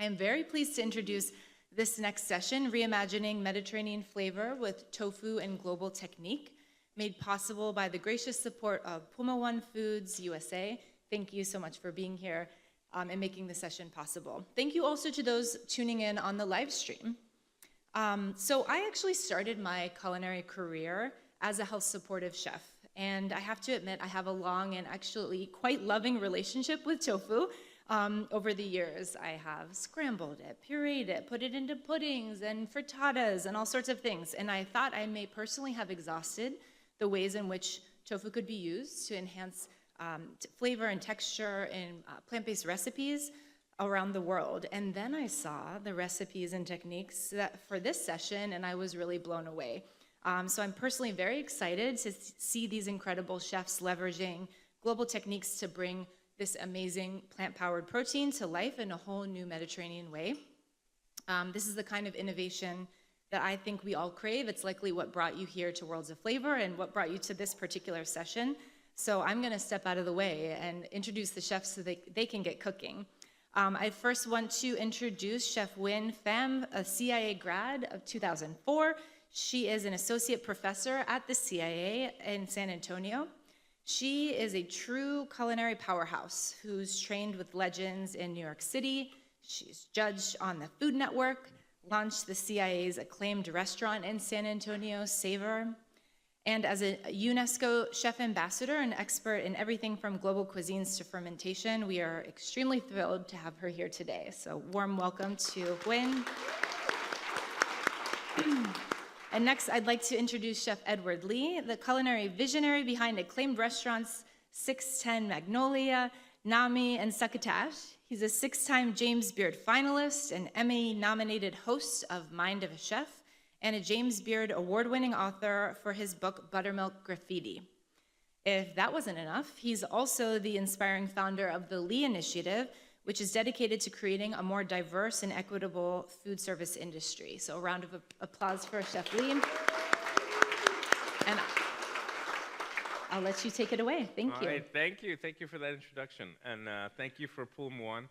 I am very pleased to introduce this next session, Reimagining Mediterranean Flavor with Tofu and Global Technique, made possible by the gracious support of Puma One Foods USA. Thank you so much for being here and making the session possible. Thank you also to those tuning in on the live stream. So I actually started my culinary career as a health supportive chef. And I have to admit, I have a long and actually quite loving relationship with tofu. Over the years, I have scrambled it, pureed it, put it into puddings and frittatas and all sorts of things. And I thought I may personally have exhausted the ways in which tofu could be used to enhance flavor and texture in plant-based recipes around the world. And then I saw the recipes and techniques for this session, and I was really blown away. So I'm personally very excited to see these incredible chefs leveraging global techniques to bring this amazing plant-powered protein to life in a whole new Mediterranean way. This is the kind of innovation that I think we all crave. It's likely what brought you here to Worlds of Flavor and what brought you to this particular session. So I'm gonna step out of the way and introduce the chefs so they can get cooking. I first want to introduce Chef Nguyen Pham, a CIA grad of 2004. She is an associate professor at the CIA in San Antonio. She is a true culinary powerhouse who's trained with legends in New York City. She's judged on the Food Network, launched the CIA's acclaimed restaurant in San Antonio, Savor, and as a UNESCO chef ambassador and expert in everything from global cuisines to fermentation, we are extremely thrilled to have her here today. So warm welcome to Nguyen. And next, I'd like to introduce Chef Edward Lee, the culinary visionary behind acclaimed restaurants 610 Magnolia, Nami, and Succotash. He's a 6-time James Beard finalist, an Emmy-nominated host of Mind of a Chef, and a James Beard award-winning author for his book, Buttermilk Graffiti. If that wasn't enough, he's also the inspiring founder of the Lee Initiative, which is dedicated to creating a more diverse and equitable food service industry. So a round of applause for Chef Lee. And I'll let you take it away. Thank you. All right, thank you. Thank you for that introduction. And thank you for Puma One.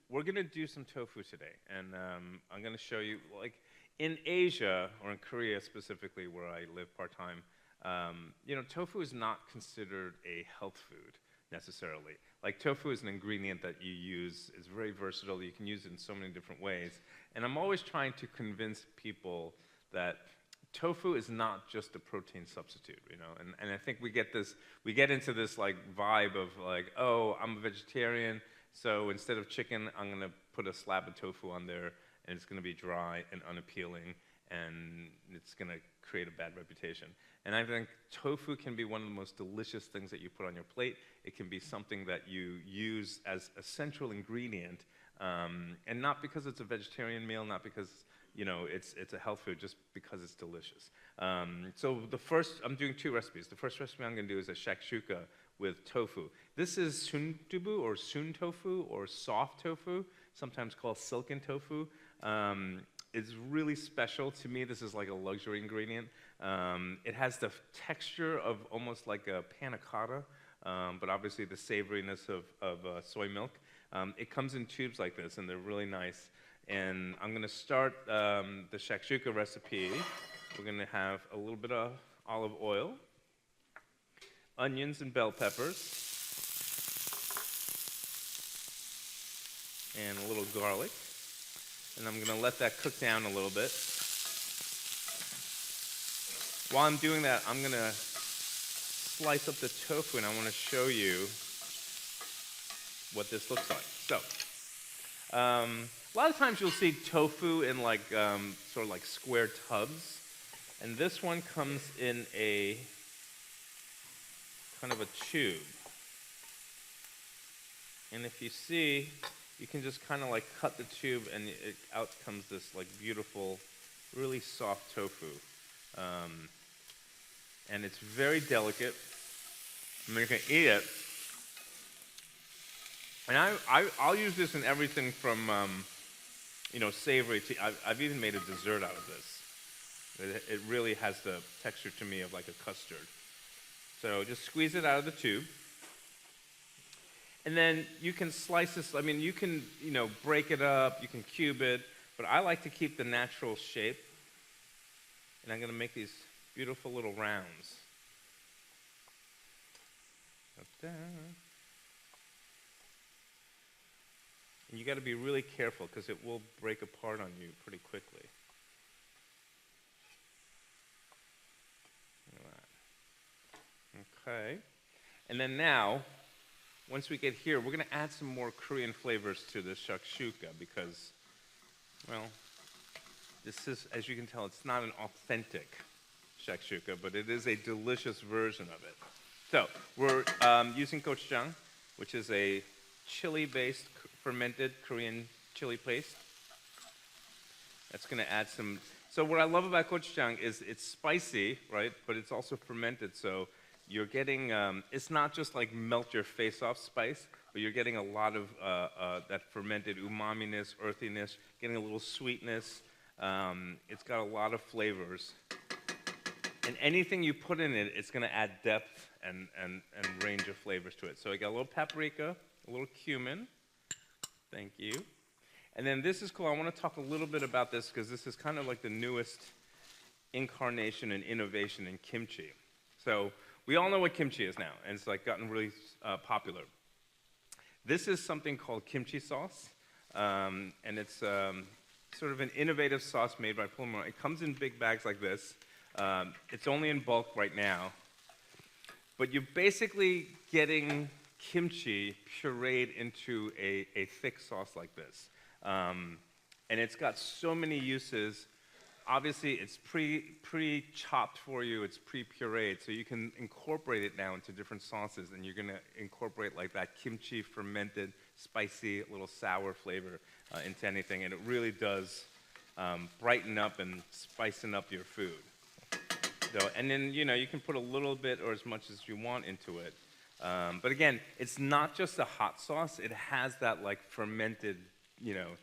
We're gonna do some tofu today. And I'm gonna show you, like, in Asia, or in Korea specifically, where I live part-time, you know, tofu is not considered a health food necessarily. Like, tofu is an ingredient that you use, it's very versatile, you can use it in so many different ways. And I'm always trying to convince people that tofu is not just a protein substitute, you know? And I think we get into this like vibe of like, oh, I'm a vegetarian, so instead of chicken, I'm gonna put a slab of tofu on there, and it's gonna be dry and unappealing, and it's gonna create a bad reputation. And I think tofu can be one of the most delicious things that you put on your plate. It can be something that you use as a central ingredient, and not because it's a vegetarian meal, not because, you know, it's a health food, just because it's delicious. So I'm doing 2 recipes. The first recipe I'm gonna do is a shakshuka with tofu. This is sundubu, or sun tofu, or soft tofu, sometimes called silken tofu. It's really special. To me, this is like a luxury ingredient. It has the texture of almost like a panna cotta, but obviously the savoriness of soy milk. It comes in tubes like this, and they're really nice. And I'm gonna start the shakshuka recipe. We're gonna have a little bit of olive oil, onions and bell peppers, and a little garlic. And I'm gonna let that cook down a little bit. While I'm doing that, I'm gonna slice up the tofu, and I wanna show you what this looks like. So, a lot of times you'll see tofu in like, sort of like square tubs. And this one comes in a kind of a tube. And if you see, you can just kind of like cut the tube, and out comes this like beautiful, really soft tofu. And it's very delicate. I mean, you can eat it. And I'll use this in everything from, you know, savory to, I've even made a dessert out of this. It really has the texture to me of like a custard. So just squeeze it out of the tube. And then you can slice this, I mean, you can, break it up, you can cube it, but I like to keep the natural shape. And I'm gonna make these beautiful little rounds. And you gotta be really careful because it will break apart on you pretty quickly. Okay. And then now, once we get here, we're going to add some more Korean flavors to the shakshuka because, well, this is, as you can tell, it's not an authentic shakshuka, but it is a delicious version of it. So we're using gochujang, which is a chili-based fermented Korean chili paste. That's going to add some. So what I love about gochujang is it's spicy, right? But it's also fermented, so you're getting, it's not just like melt your face off spice, but you're getting a lot of that fermented umami-ness, earthiness, getting a little sweetness. It's got a lot of flavors. And anything you put in it, it's going to add depth and range of flavors to it. So I got a little paprika, a little cumin. Thank you. And then this is cool. I want to talk a little bit about this because this is kind of like the newest incarnation and innovation in kimchi. So we all know what kimchi is now, and it's like gotten really popular. This is something called kimchi sauce, and it's sort of an innovative sauce made by Muhammara. It comes in big bags like this. It's only in bulk right now, but you're basically getting kimchi pureed into a thick sauce like this. And it's got so many uses. Obviously, it's pre-chopped for you. It's pre-pureed, so you can incorporate it now into different sauces, and you're going to incorporate like that kimchi fermented, spicy, little sour flavor into anything, and it really does brighten up and spicing up your food. So, and then, you can put a little bit or as much as you want into it. But again, it's not just a hot sauce. It has that like fermented,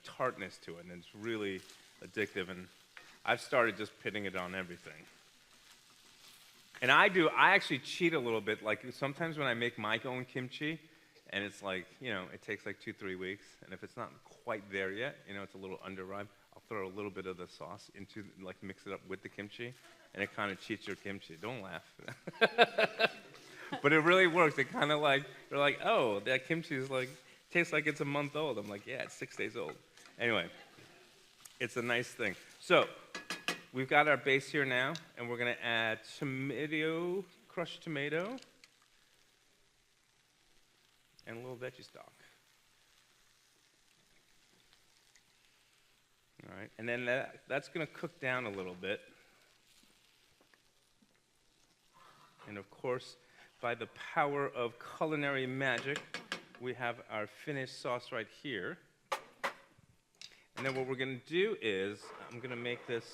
tartness to it, and it's really addictive. And I've started just putting it on everything. And I actually cheat a little bit. Like sometimes when I make my own kimchi, and it's like, it takes like 2-3 weeks, and if it's not quite there yet, it's a little underripe, I'll throw a little bit of the sauce into, like mix it up with the kimchi, and it kind of cheats your kimchi. Don't laugh. But it really works. It kind of like, they're like, oh, that kimchi is like, tastes like it's a month old. I'm like, yeah, it's 6 days old. Anyway, it's a nice thing. So we've got our base here now, and we're going to add tomato, crushed tomato, and a little veggie stock. All right, and then that's going to cook down a little bit. And of course, by the power of culinary magic, we have our finished sauce right here. And then what we're going to do is, I'm going to make this,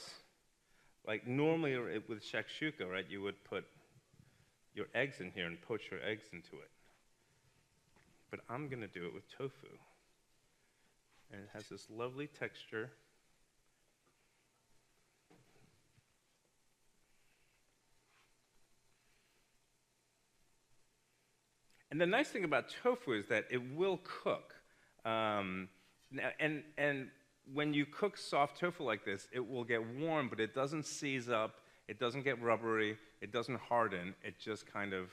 like normally with shakshuka, right, you would put your eggs in here and poach your eggs into it. But I'm going to do it with tofu. And it has this lovely texture. And the nice thing about tofu is that it will cook. And when you cook soft tofu like this, it will get warm, but it doesn't seize up, it doesn't get rubbery, it doesn't harden. It just kind of,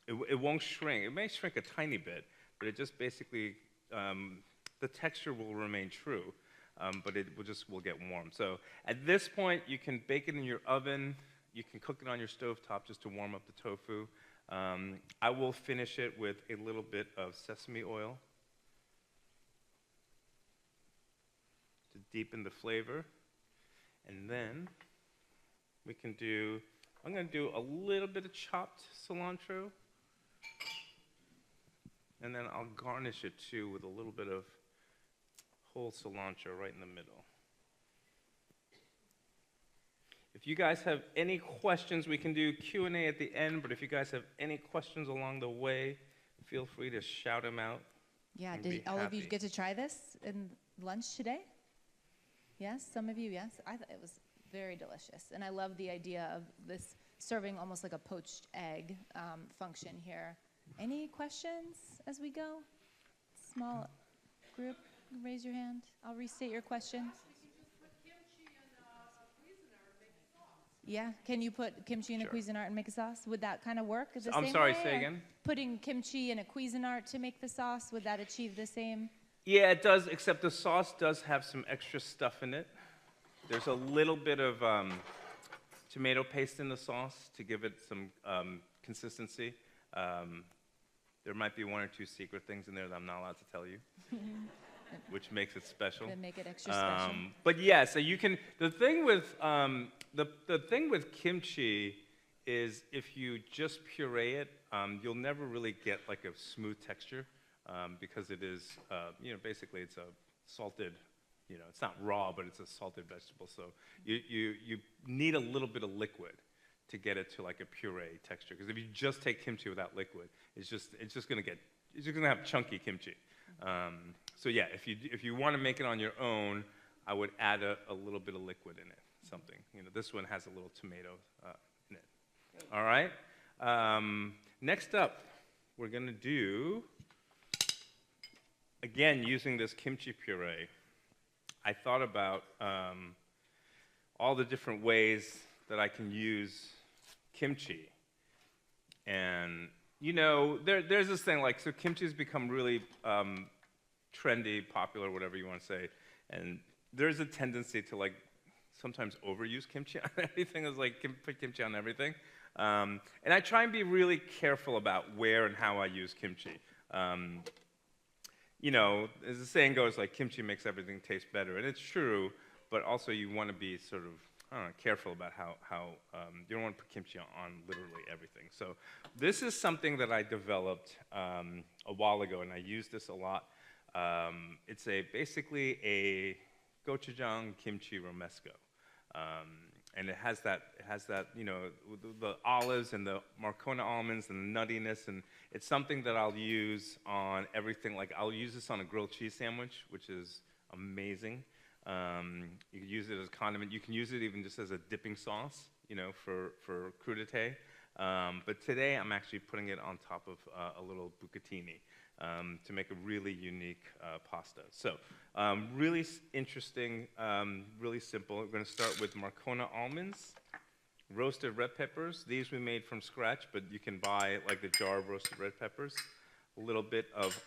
it won't shrink. It may shrink a tiny bit, but it just basically, the texture will remain true, but it will get warm. So at this point, you can bake it in your oven. You can cook it on your stovetop just to warm up the tofu. I will finish it with a little bit of sesame oil to deepen the flavor. And then we can I'm going to do a little bit of chopped cilantro. And then I'll garnish it too with a little bit of whole cilantro right in the middle. If you guys have any questions, we can do Q&A at the end, but if you guys have any questions along the way, feel free to shout them out. Yeah, did all of you get to try this in lunch today? Yes, some of you, yes. I thought it was very delicious, and I love the idea of this serving almost like a poached egg function here. Any questions as we go? Small group, raise your hand. I'll restate your question. Yeah, can you put kimchi in a Sure. Cuisinart and make a sauce? Would that kind of work the same I'm sorry, way, say or again? Putting kimchi in a Cuisinart to make the sauce, would that achieve the same? Yeah, it does, except the sauce does have some extra stuff in it. There's a little bit of tomato paste in the sauce to give it some consistency. There might be one or two secret things in there that I'm not allowed to tell you, which makes it special. That make it extra special. But yeah, so you can. The thing with the thing with kimchi is if you just puree it, you'll never really get like a smooth texture because it is, basically it's a salted. It's not raw, but it's a salted vegetable. So you need a little bit of liquid to get it to like a puree texture. Because if you just take kimchi without liquid, it's just gonna have chunky kimchi. So yeah, if you want to make it on your own, I would add a little bit of liquid in it, something. This one has a little tomato in it. All right. Next up, we're gonna do, again, using this kimchi puree. I thought about all the different ways that I can use kimchi. And, there's this thing, like, so kimchi's become really trendy, popular, whatever you want to say. And there's a tendency to, like, sometimes overuse kimchi on everything. It's like, put kimchi on everything. And I try and be really careful about where and how I use kimchi. As the saying goes, like, kimchi makes everything taste better, and it's true, but also you want to be sort of, careful about how you don't want to put kimchi on literally everything. So this is something that I developed a while ago, and I use this a lot. It's basically a gochujang kimchi romesco. And it has that, the olives and the Marcona almonds and the nuttiness, and it's something that I'll use on everything. Like, I'll use this on a grilled cheese sandwich, which is amazing. You can use it as a condiment. You can use it even just as a dipping sauce, for crudité. But today, I'm actually putting it on top of a little bucatini to make a really unique pasta. So, really interesting, really simple. We're going to start with Marcona almonds, roasted red peppers. These we made from scratch, but you can buy like the jar of roasted red peppers. A little bit of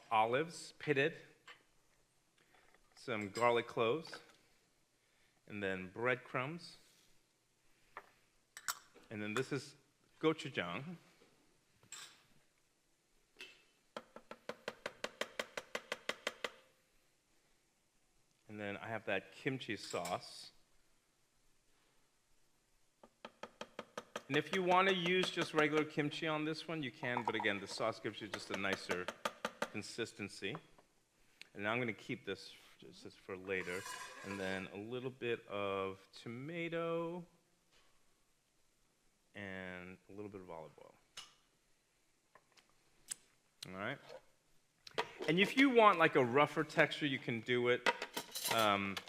olives, pitted, some garlic cloves, and then breadcrumbs. And then this is gochujang. And then I have that kimchi sauce. And if you want to use just regular kimchi on this one, you can, but again, the sauce gives you just a nicer consistency. And now I'm going to keep this just for later. And then a little bit of tomato and a little bit of olive oil. All right. And if you want like a rougher texture, you can do it.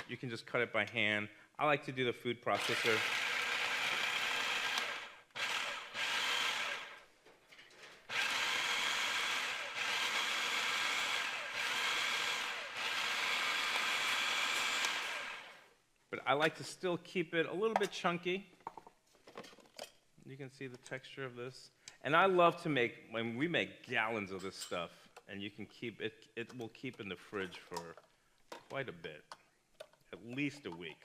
You can just cut it by hand. I like to do the food processor. But I like to still keep it a little bit chunky. You can see the texture of this. And I love to make, when we make gallons of this stuff, and you can keep it, it will keep in the fridge for quite a bit, at least a week.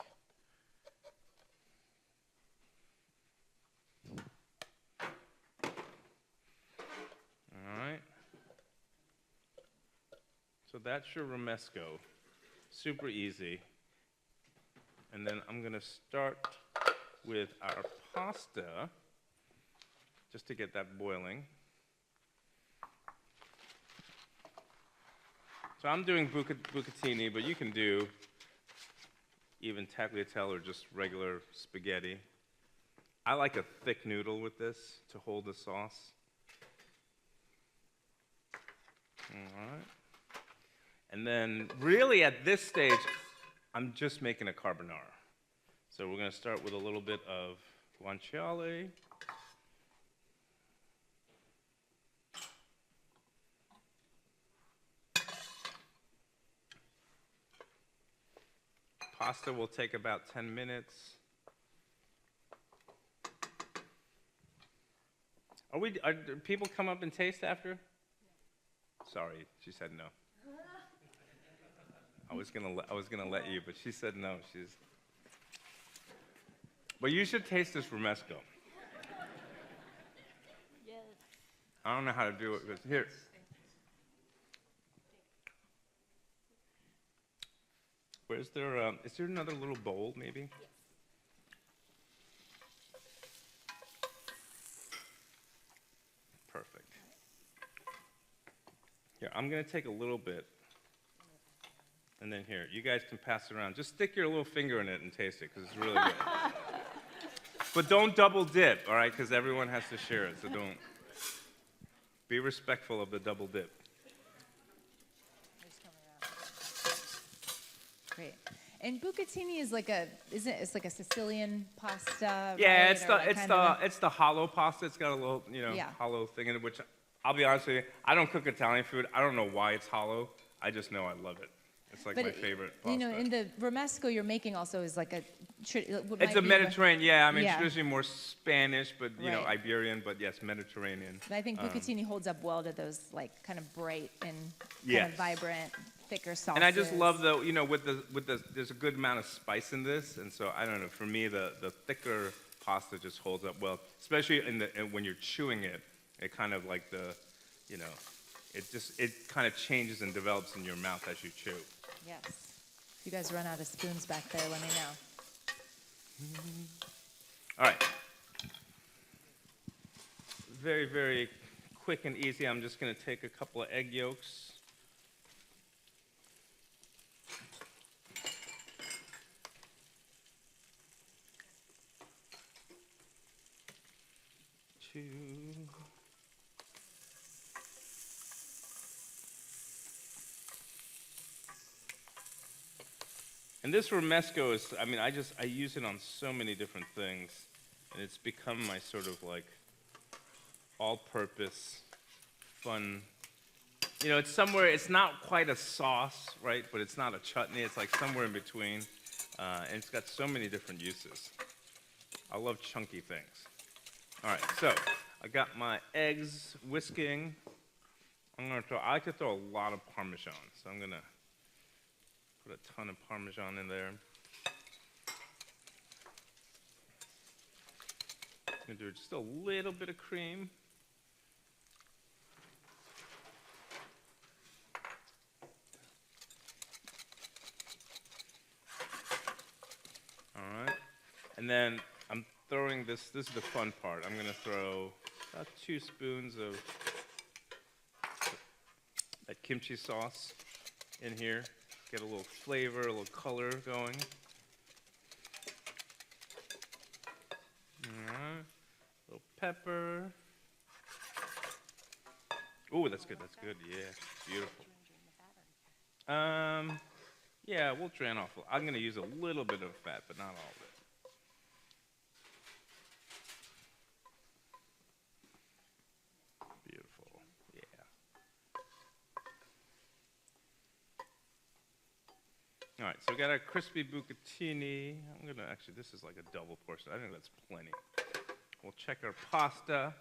All right. So that's your romesco. Super easy. And then I'm going to start with our pasta, just to get that boiling. So I'm doing bucatini, but you can do even tagliatelle or just regular spaghetti. I like a thick noodle with this to hold the sauce. All right. And then really at this stage, I'm just making a carbonara. So we're going to start with a little bit of guanciale. Pasta will take about 10 minutes. Do people come up and taste after? Sorry, she said no. I was gonna let you, but she said no. But you should taste this romesco. Yes. I don't know how to do it, but here. Is there another little bowl, maybe? Yes. Perfect. Here, I'm gonna take a little bit, and then here, you guys can pass it around. Just stick your little finger in it and taste it, because it's really good. But don't double dip, all right? Because everyone has to share it, so don't. Be respectful of the double dip. Great. And bucatini is like it's like a Sicilian pasta, Yeah, right? it's the hollow pasta. It's got a little, Yeah. hollow thing in it, which I'll be honest with you, I don't cook Italian food. I don't know why it's hollow. I just know I love it. It's like my favorite pasta. In the romesco you're making also is like It's a Mediterranean, yeah. I mean, Yeah. traditionally more Spanish, but Right. Iberian, but yes, Mediterranean. But I think bucatini holds up well to those like kind of bright and kind Yes. of vibrant, thicker sauces. And I just love there's a good amount of spice in this, and so I don't know. For me, the thicker pasta just holds up well, especially when you're chewing it. It kind of like it kind of changes and develops in your mouth as you chew. Yes. If you guys run out of spoons back there, let me know. All right. Very, very quick and easy. I'm just going to take a couple of egg yolks. Two. And this romesco is, I mean, I use it on so many different things, and it's become my sort of like all-purpose, fun. It's not quite a sauce, right? But it's not a chutney. It's like somewhere in between, and it's got so many different uses. I love chunky things. All right, so I got my eggs whisking. I like to throw a lot of Parmesan, so I'm gonna put a ton of Parmesan in there. I'm gonna do just a little bit of cream. All right, and then I'm throwing this is the fun part. I'm gonna throw about 2 spoons of that kimchi sauce in here. Get a little flavor, a little color going. All right. A little pepper. Ooh, that's good, yeah, beautiful. Yeah, we'll drain off. I'm gonna use a little bit of fat, but not all of it. Beautiful, yeah. All right, so we got our crispy bucatini. This is like a double portion. I think that's plenty. We'll check our pasta.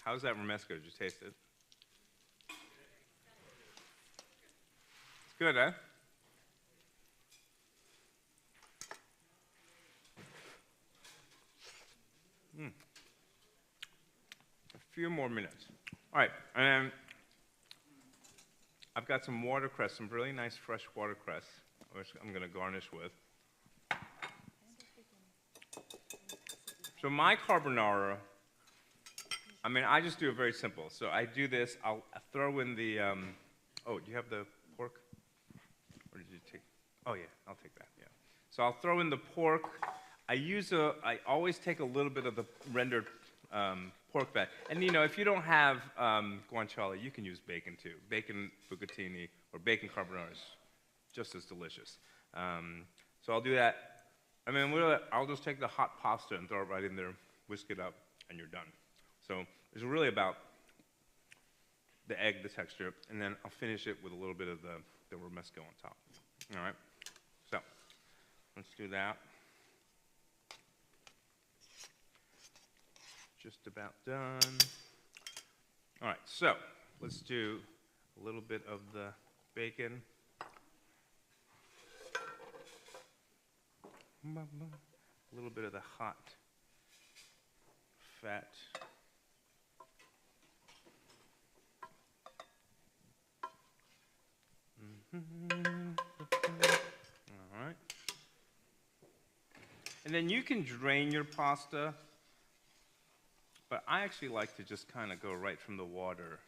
How's that romesco? Did you taste it? It's good, huh? A few more minutes. All right, and I've got some watercress, some really nice fresh watercress, which I'm going to garnish with. So my carbonara, I mean, I just do it very simple. So I do this, I'll throw in the, do you have the pork? Or did you take, oh yeah, I'll take that, yeah. So I'll throw in the pork. I always take a little bit of the rendered pork fat. And if you don't have guanciale, you can use bacon too. Bacon bucatini or bacon carbonara is just as delicious. So I'll do that. I mean, I'll just take the hot pasta and throw it right in there, whisk it up, and you're done. So it's really about the egg, the texture, and then I'll finish it with a little bit of the romesco on top. All right, so let's do that. Just about done. All right, so let's do a little bit of the bacon. A little bit of the hot fat. All right. And then you can drain your pasta, but I actually like to just kind of go right from the water,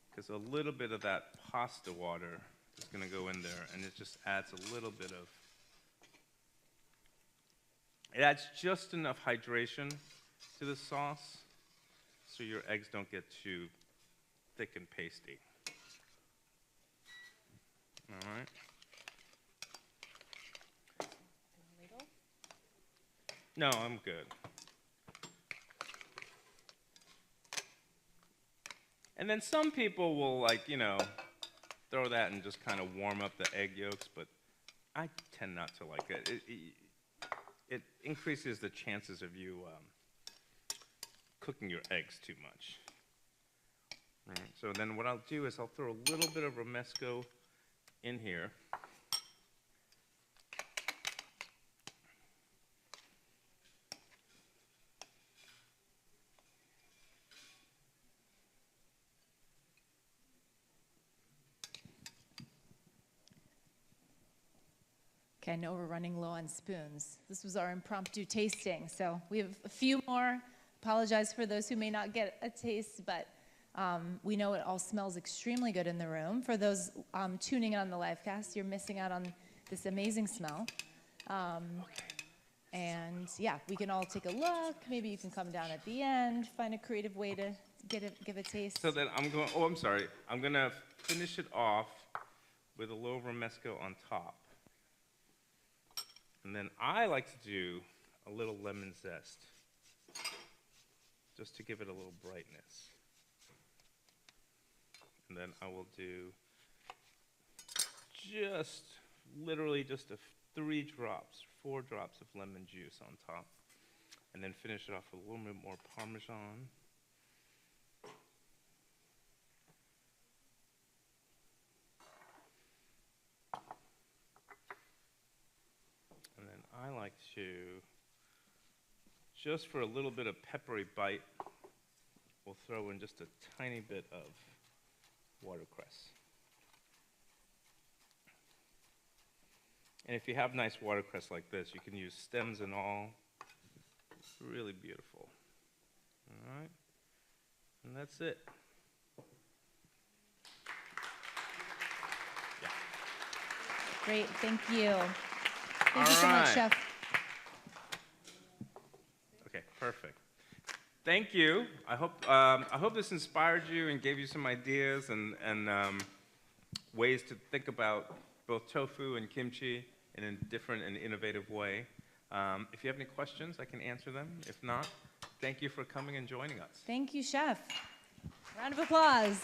because a little bit of that pasta water is going to go in there, and it just adds a little bit of, it adds just enough hydration to the sauce so your eggs don't get too thick and pasty. All right. No, I'm good. And then some people will, like, you know, throw that and just kind of warm up the egg yolks, but I tend not to like it. It increases the chances of you cooking your eggs too much. All right, so then what I'll do is I'll throw a little bit of romesco in here. Okay, I know we're running low on spoons. This was our impromptu tasting, so we have a few more. Apologize for those who may not get a taste, but we know it all smells extremely good in the room. For those tuning in on the live cast, you're missing out on this amazing smell. And yeah, we can all take a look. Maybe you can come down at the end, find a creative way to give a taste. So then I'm going, oh, I'm sorry. I'm going to finish it off with a little romesco on top. And then I like to do a little lemon zest, just to give it a little brightness. And then I will do just, literally just 3 drops, 4 drops of lemon juice on top. And then finish it off with a little bit more Parmesan. And then I like to, just for a little bit of peppery bite, we'll throw in just a tiny bit of watercress. And if you have nice watercress like this, you can use stems and all. It's really beautiful. All right, and that's it. Yeah. Great, thank you. Thank you so much, Chef. Okay, perfect. Thank you. I hope this inspired you and gave you some ideas and ways to think about both tofu and kimchi in a different and innovative way. If you have any questions, I can answer them. If not, thank you for coming and joining us. Thank you, Chef. Round of applause.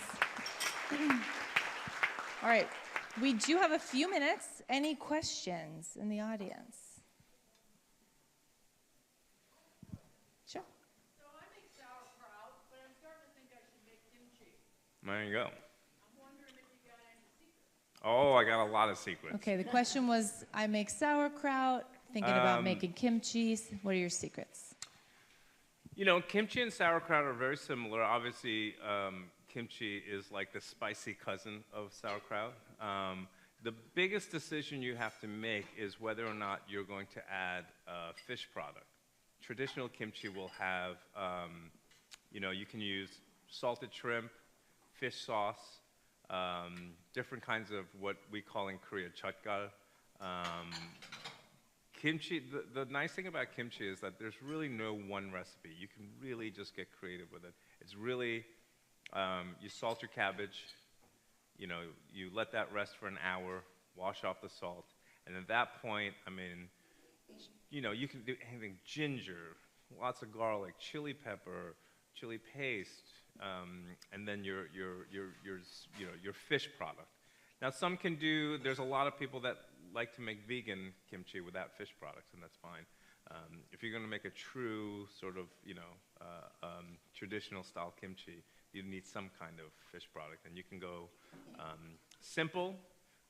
All right, we do have a few minutes. Any questions in the audience? Sure. So I make sauerkraut, but I'm starting to think I should make kimchi. There you go. I'm wondering if you got any secrets. Oh, I got a lot of secrets. Okay, the question was, I make sauerkraut, thinking about making kimchi. What are your secrets? You know, kimchi and sauerkraut are very similar. Obviously, kimchi is like the spicy cousin of sauerkraut. The biggest decision you have to make is whether or not you're going to add a fish product. Traditional kimchi will have, you know, you can use salted shrimp, fish sauce, different kinds of what we call in Korea chutgal. Kimchi, the nice thing about kimchi is that there's really no one recipe. You can really just get creative with it. It's really, you salt your cabbage, you know, you let that rest for an hour, wash off the salt, and at that point, I mean, you know, you can do anything, ginger, lots of garlic, chili pepper, chili paste, and then your fish product. Now some can do. There's a lot of people that like to make vegan kimchi without fish products, and that's fine. If you're going to make a true sort of traditional style kimchi, you need some kind of fish product, and you can go simple,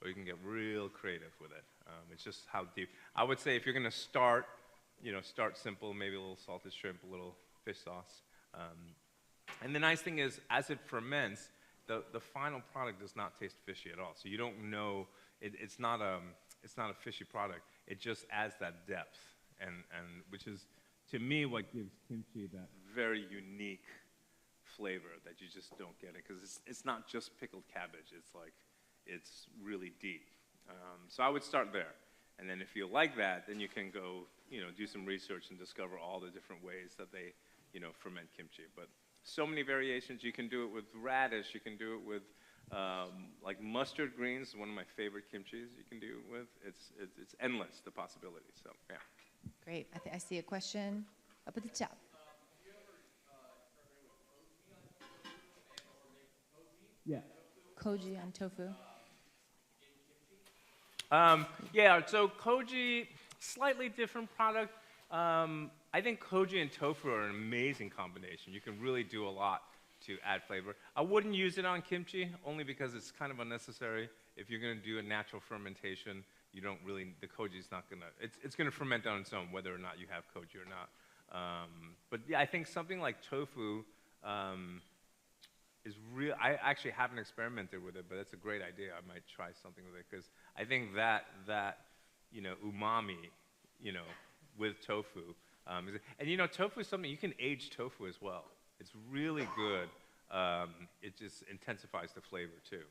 or you can get real creative with it. It's just how deep. I would say if you're going to start, start simple, maybe a little salted shrimp, a little fish sauce. And the nice thing is, as it ferments, the final product does not taste fishy at all. So you don't know, it's not a fishy product. It just adds that depth, and which is, to me, what gives kimchi that very unique flavor that you just don't get it, because it's not just pickled cabbage. It's really deep. So I would start there, and then if you like that, then you can go, do some research and discover all the different ways that they, ferment kimchi. But so many variations. You can do it with radish. You can do it with like mustard greens. One of my favorite kimchis you can do it with. It's endless, the possibilities. So yeah. Great. I see a question up at the top. Yeah. Koji on tofu. Yeah, so koji, slightly different product. I think koji and tofu are an amazing combination. You can really do a lot to add flavor. I wouldn't use it on kimchi, only because it's kind of unnecessary. If you're going to do a natural fermentation, you don't really, the koji's not going to, it's going to ferment on its own, whether or not you have koji or not. But yeah, I think something like tofu is real. I actually haven't experimented with it, but that's a great idea. I might try something with it, because I think that umami, with tofu. And tofu is something, you can age tofu as well. It's really good. It just intensifies the flavor too.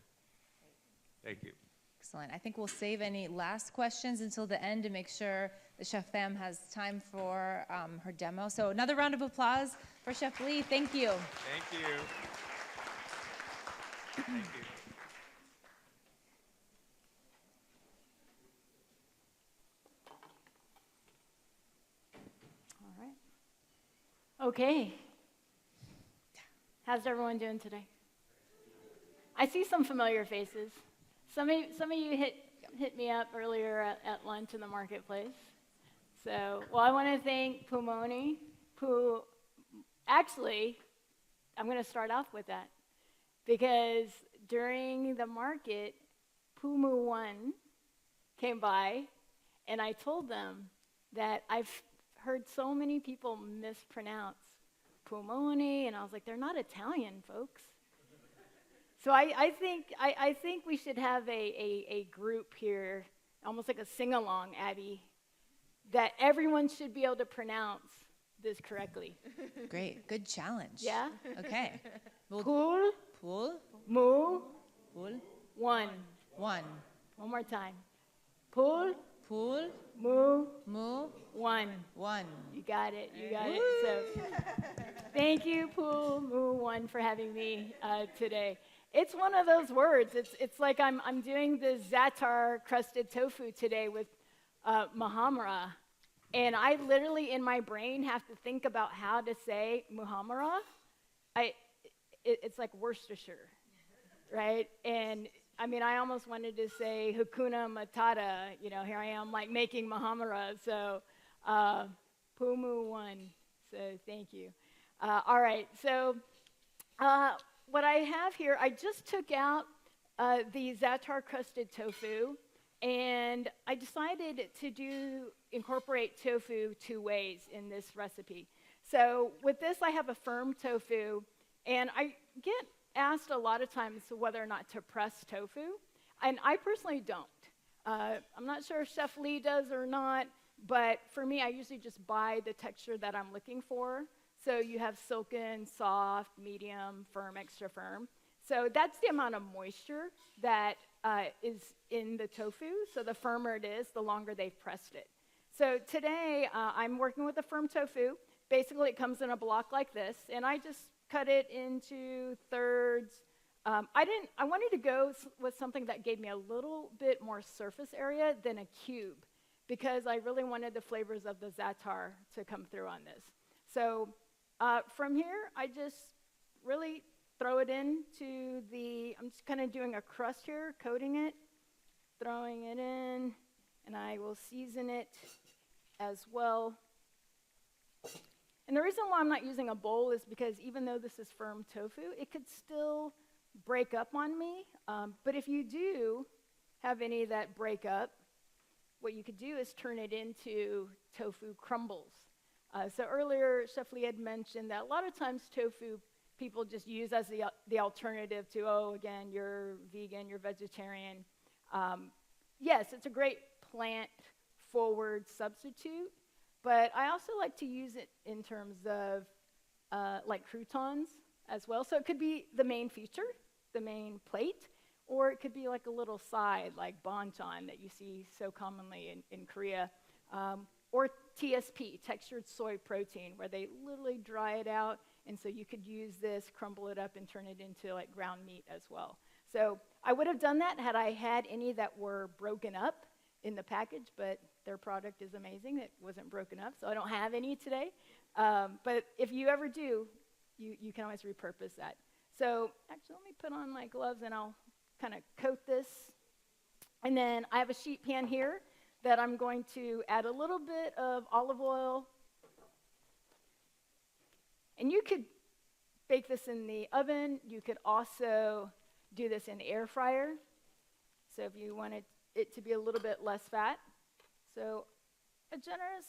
Thank you. Excellent. I think we'll save any last questions until the end to make sure the Chef Pham has time for her demo. So another round of applause for Chef Lee. Thank you. Thank you. Thank you. All right. Okay. How's everyone doing today? I see some familiar faces. Some of you hit me up earlier at lunch in the marketplace. So, well, I want to thank Pumoni, who actually, I'm going to start off with that, because during the market, Pumu1 came by, and I told them that I've heard so many people mispronounce Pumoni, and I was like, they're not Italian, folks. So I think we should have a group here, almost like a sing-along, Abby, that everyone should be able to pronounce this correctly. Great. Good challenge. Yeah? Okay. Pool, Pool. mu, Pool. one. One. One more time. Pool, Pool. mu, Mu. one. One. You got it. You got it. So thank you, Pool Mu One, for having me today. It's one of those words. It's like I'm doing the Zatar crusted tofu today with Muhammara, and I literally in my brain have to think about how to say Muhammara. It's like Worcestershire, right? And I mean, I almost wanted to say Hakuna Matata. Here I am like making Muhammara. So Pumu One. So thank you. All right. So what I have here, I just took out the Zatar crusted tofu, and I decided to incorporate tofu 2 ways in this recipe. So with this, I have a firm tofu, and I get asked a lot of times whether or not to press tofu, and I personally don't. I'm not sure if Chef Lee does or not, but for me, I usually just buy the texture that I'm looking for. So you have silken, soft, medium, firm, extra firm. So that's the amount of moisture that is in the tofu. So the firmer it is, the longer they've pressed it. So today, I'm working with a firm tofu. Basically, it comes in a block like this, and I just cut it into thirds. I wanted to go with something that gave me a little bit more surface area than a cube, because I really wanted the flavors of the Zatar to come through on this. So From here, I just really throw it into I'm just kind of doing a crust here, coating it, throwing it in, and I will season it as well. And the reason why I'm not using a bowl is because even though this is firm tofu, it could still break up on me. But if you do have any that break up, what you could do is turn it into tofu crumbles. So earlier, Chef Lee had mentioned that a lot of times tofu people just use as the alternative to, again, you're vegan, you're vegetarian. Yes, it's a great plant-forward substitute, but I also like to use it in terms of like croutons as well. So it could be the main feature, the main plate, or it could be like a little side, like banchan that you see so commonly in Korea, or TSP, textured soy protein, where they literally dry it out, and so you could use this, crumble it up, and turn it into like ground meat as well. So I would have done that had I had any that were broken up in the package, but their product is amazing. It wasn't broken up, so I don't have any today. But if you ever do, you can always repurpose that. So actually, let me put on my gloves, and I'll kind of coat this. And then I have a sheet pan here that I'm going to add a little bit of olive oil. And you could bake this in the oven. You could also do this in the air fryer. So if you wanted it to be a little bit less fat. So a generous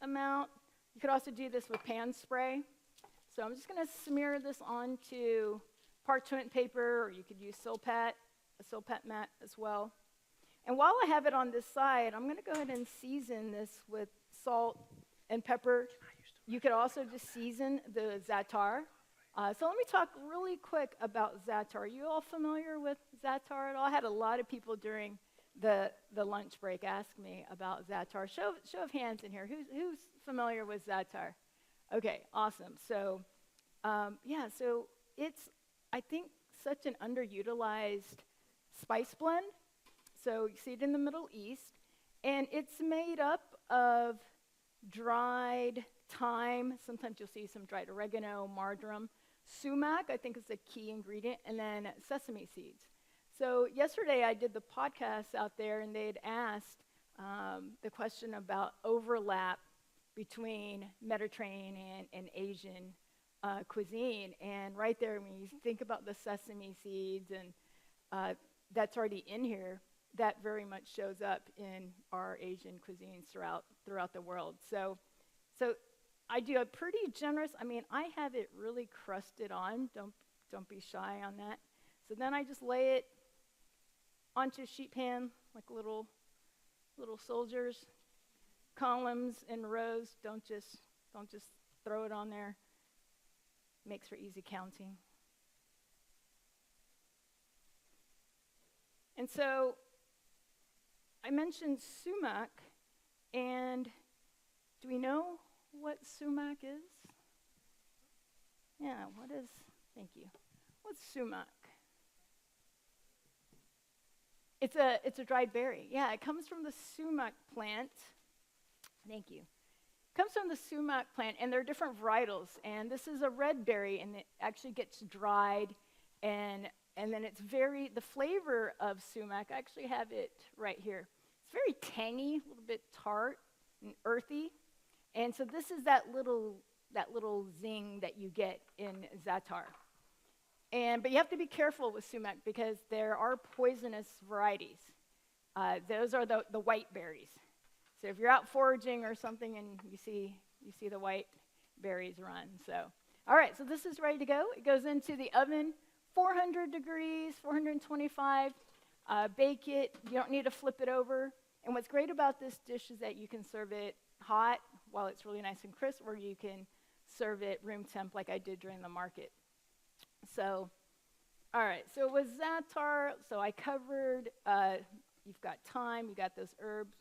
amount. You could also do this with pan spray. So I'm just going to smear this onto parchment paper, or you could use a silpat mat as well. And while I have it on this side, I'm going to go ahead and season this with salt and pepper. You could also just season the Zatar. So let me talk really quick about Zatar. Are you all familiar with Zatar at all? I had a lot of people during the lunch break ask me about Zatar. Show of hands in here. Who's familiar with Zatar? Okay, awesome. So, so it's, I think, such an underutilized spice blend. So you see it in the Middle East, and it's made up of dried thyme. Sometimes you'll see some dried oregano, marjoram. Sumac, I think, is a key ingredient, and then sesame seeds. So yesterday I did the podcast out there, and they had asked the question about overlap between Mediterranean and Asian cuisine. And right there, when you think about the sesame seeds, and that's already in here, that very much shows up in our Asian cuisines throughout the world. So I do a pretty generous, I have it really crusted on. Don't be shy on that. So then I just lay it onto a sheet pan like little soldiers, columns and rows. Don't just throw it on there. Makes for easy counting. And so I mentioned sumac, and do we know what sumac is? Yeah, thank you. What's sumac? It's a dried berry. Yeah, it comes from the sumac plant. Thank you. It comes from the sumac plant, and there are different varietals. And this is a red berry, and it actually gets dried, and then the flavor of sumac, I actually have it right here. It's very tangy, a little bit tart and earthy. And so this is that little zing that you get in Zatar. But you have to be careful with sumac because there are poisonous varieties. Those are the white berries. So if you're out foraging or something and you see the white berries, run. So, all right, so this is ready to go. It goes into the oven, 400 degrees, 425. Bake it. You don't need to flip it over. And what's great about this dish is that you can serve it hot while it's really nice and crisp, or you can serve it room temp like I did during the market. So, all right, so with Zatar, so I covered, you've got thyme, you got those herbs,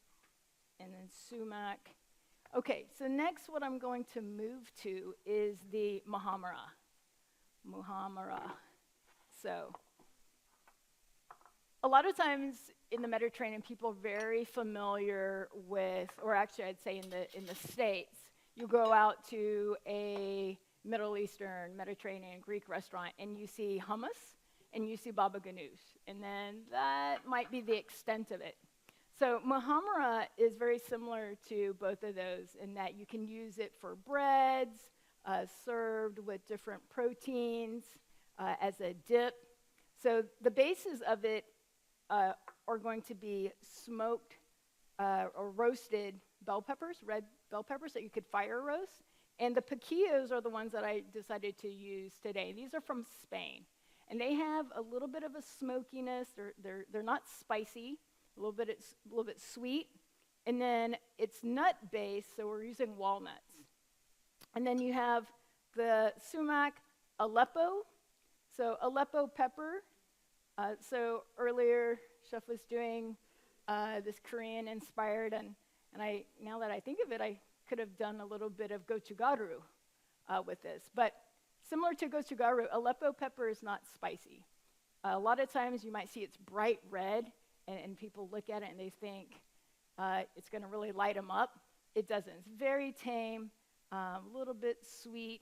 and then sumac. Okay, so next what I'm going to move to is the Muhammara. So, a lot of times in the Mediterranean, people are very familiar with, or actually I'd say in the States, you go out to a Middle Eastern, Mediterranean, Greek restaurant, and you see hummus, and you see baba ganoush, and then that might be the extent of it. So Muhammara is very similar to both of those in that you can use it for breads, served with different proteins, as a dip. So the bases of it are going to be smoked or roasted bell peppers, red bell peppers that you could fire roast. And the piquillos are the ones that I decided to use today. These are from Spain. And they have a little bit of a smokiness. They're not spicy, a little bit sweet. And then it's nut-based, so we're using walnuts. And then you have the sumac Aleppo. So Aleppo pepper. So earlier, Chef was doing this Korean-inspired, and now that I think of it, I could have done a little bit of gochugaru with this. But similar to gochugaru, Aleppo pepper is not spicy. A lot of times you might see it's bright red, and people look at it and they think it's going to really light them up. It doesn't. It's very tame, a little bit sweet.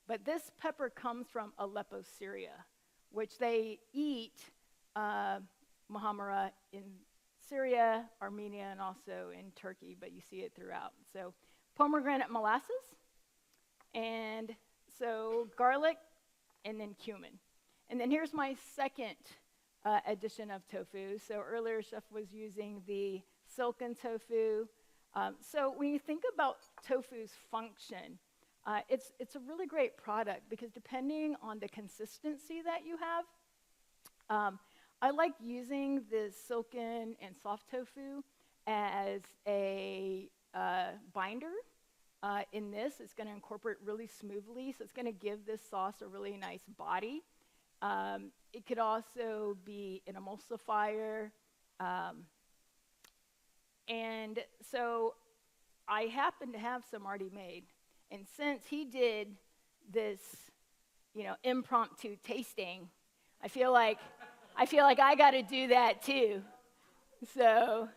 But this pepper comes from Aleppo, Syria, which they eat Muhammara in Syria, Armenia, and also in Turkey, but you see it throughout. So pomegranate molasses, and so garlic, and then cumin. And then here's my second addition of tofu. So earlier, Chef was using the silken tofu. So when you think about tofu's function, it's a really great product because depending on the consistency that you have, I like using the silken and soft tofu as a binder. In this, it's going to incorporate really smoothly, so it's going to give this sauce a really nice body. It could also be an emulsifier. And so I happen to have some already made. And since he did this, impromptu tasting, I feel like I got to do that too. So,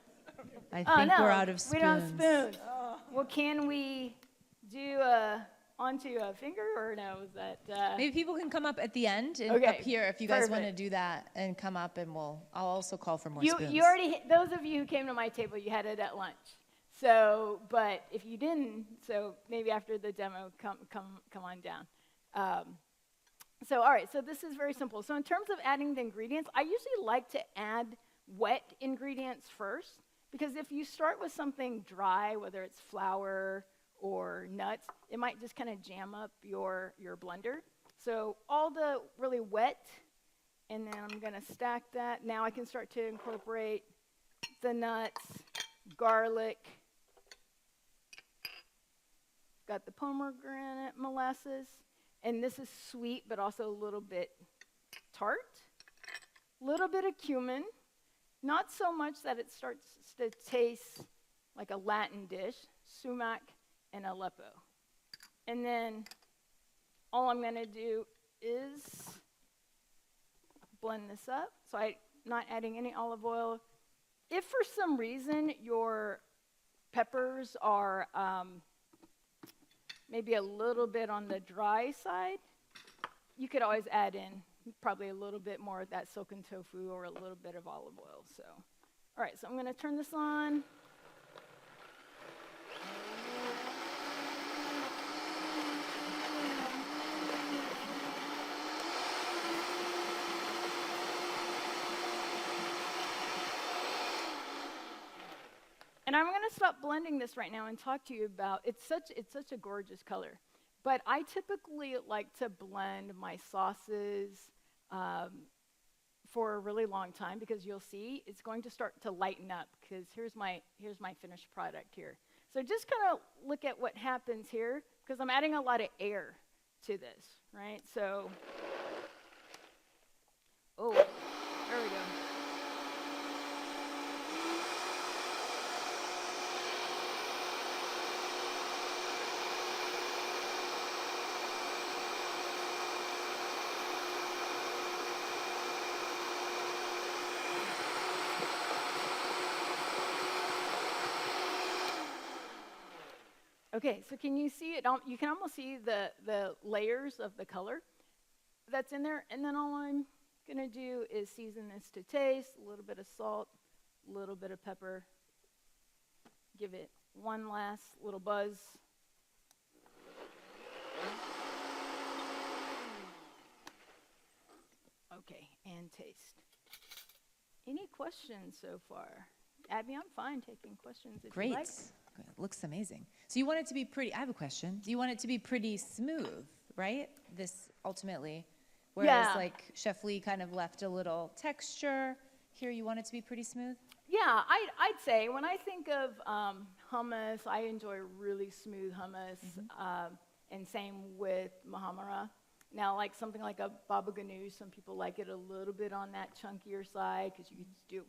I think we're out of spoons. We don't have spoons. Well, can we do onto a finger or no? Is that Maybe people can come up at the end and Okay, up here if you guys want to perfect. do that and come up, and I'll also call for more you spoons. you already those of you who came to my table, you had it at lunch. So, but if you didn't, so maybe after the demo, come on down. So, all right, so this is very simple. So in terms of adding the ingredients, I usually like to add wet ingredients first, because if you start with something dry, whether it's flour or nuts, it might just kind of jam up your blender. So all the really wet, and then I'm going to stack that. Now I can start to incorporate the nuts, garlic, got the pomegranate molasses, and this is sweet but also a little bit tart. Little bit of cumin, not so much that it starts to taste like a Latin dish, sumac and Aleppo. And then all I'm going to do is blend this up. So I'm not adding any olive oil. If for some reason your peppers are maybe a little bit on the dry side, you could always add in probably a little bit more of that silken tofu or a little bit of olive oil. So, all right, so I'm going to turn this on. And I'm going to stop blending this right now and talk to you about, it's such a gorgeous color. But I typically like to blend my sauces for a really long time, because you'll see it's going to start to lighten up, because here's my finished product here. So just kind of look at what happens here, because I'm adding a lot of air to this, right? So, oh, there we go. Okay, so can you see it? You can almost see the layers of the color that's in there. And then all I'm going to do is season this to taste, a little bit of salt, a little bit of pepper. Give it one last little buzz. Okay, and taste. Any questions so far? Abby, I'm fine taking questions if Great. you like. Good. Looks amazing. So you want it to be pretty, I have a question. Do you want it to be pretty smooth, right? This ultimately, whereas Yeah. like Chef Lee kind of left a little texture. Here you want it to be pretty smooth? Yeah, I'd say when I think of hummus, I enjoy really smooth hummus, and same with Muhammara. Now, like something like a baba ganoush, some people like it a little bit on that chunkier side because you could do it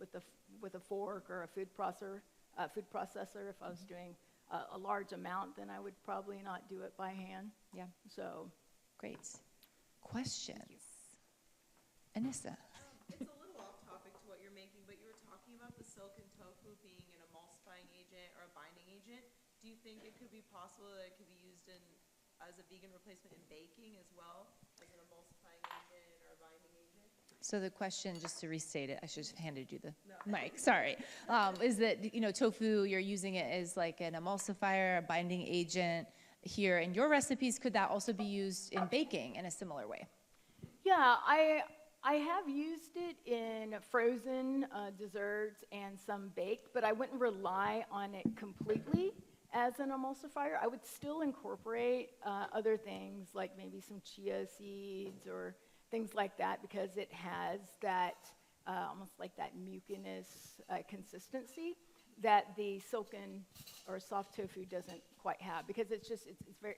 with a fork or a food processor. If I was doing a large amount, then I would probably not do it by hand. Yeah. So, Great. Questions? Anissa? It's a little off topic to what you're making, but you were talking about the silken tofu being an emulsifying agent or a binding agent. Do you think it could be possible that it could be used as a vegan replacement in baking as well, as an emulsifying agent or a binding agent? So the question, just to restate it, I should have handed you the mic, sorry, is that, tofu, you're using it as like an emulsifier, a binding agent here. In your recipes, could that also be used in baking in a similar way? yeah, I have used it in frozen desserts and some baked, but I wouldn't rely on it completely as an emulsifier. I would still incorporate other things like maybe some chia seeds or things like that because it has that almost like that mucinous consistency that the silken or soft tofu doesn't quite have because it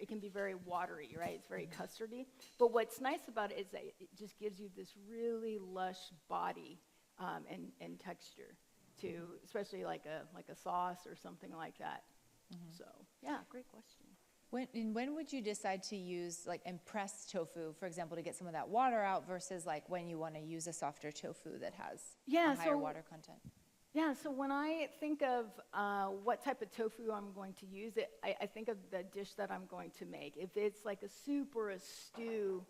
can be very watery, right? It's very custardy. But what's nice about it is that it just gives you this really lush body and texture to, especially like a sauce or something like that. So yeah, great question. When would you decide to use like and press tofu, for example, to get some of that water out versus like when you want to use a softer tofu that has a higher water content? Yeah, so when I think of what type of tofu I'm going to use, I think of the dish that I'm going to make. If it's like a soup or a stew,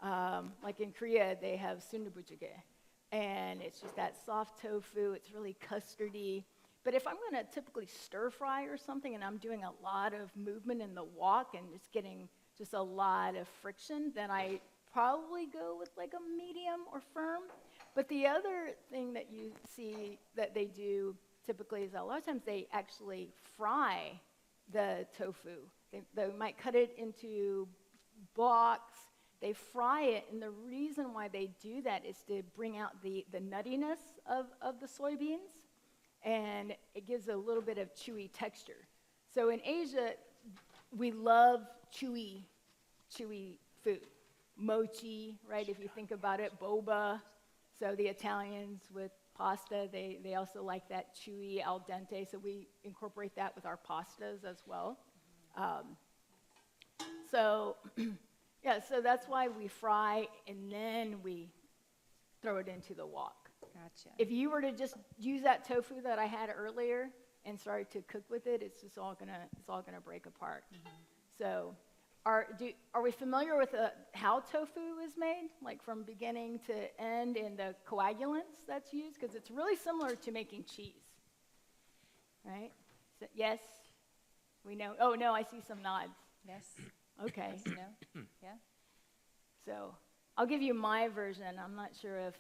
like in Korea, they have sundubujigae, and it's just that soft tofu. It's really custardy. But if I'm going to typically stir fry or something, and I'm doing a lot of movement in the wok and just getting just a lot of friction, then I probably go with like a medium or firm. But the other thing that you see that they do typically is that a lot of times they actually fry the tofu. They might cut it into blocks. They fry it, and the reason why they do that is to bring out the nuttiness of the soybeans, and it gives a little bit of chewy texture. So in Asia, we love chewy food. Mochi, right, if you think about it, boba. So the Italians with pasta, they also like that chewy al dente, so we incorporate that with our pastas as well. So that's why we fry and then we throw it into the wok. Gotcha. If you were to just use that tofu that I had earlier and start to cook with it, it's all gonna break apart. So. Are we familiar with how tofu is made, like from beginning to end, and the coagulants that's used? Because it's really similar to making cheese, right? So, yes, we know. Oh no, I see some nods. Yes. Okay. Yes, no? Yeah. So I'll give you my version. I'm not sure if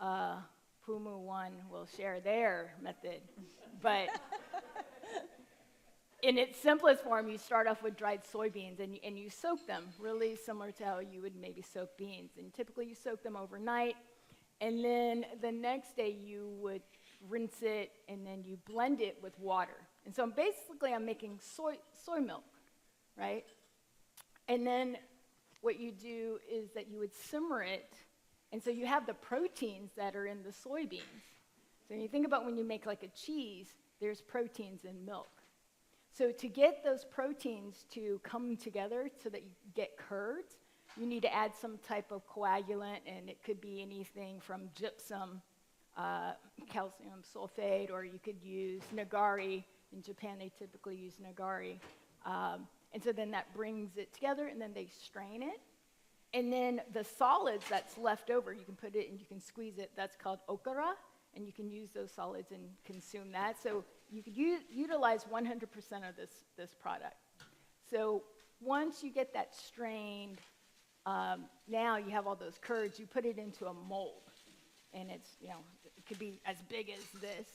Pumu One will share their method, but. In its simplest form, you start off with dried soybeans and you soak them, really similar to how you would maybe soak beans. And typically you soak them overnight, and then the next day you would rinse it, and then you blend it with water. And so basically I'm making soy milk, right? And then what you do is that you would simmer it, and so you have the proteins that are in the soybeans. So when you think about when you make like a cheese, there's proteins in milk. So to get those proteins to come together so that you get curds, you need to add some type of coagulant, and it could be anything from gypsum, calcium sulfate, or you could use nagari. In Japan, they typically use nagari. And so then that brings it together, and then they strain it. And then the solids that's left over, you can put it and you can squeeze it. That's called okara, and you can use those solids and consume that. So you could utilize 100% of this product. So once you get that strained, now you have all those curds. You put it into a mold, and it's, it could be as big as this.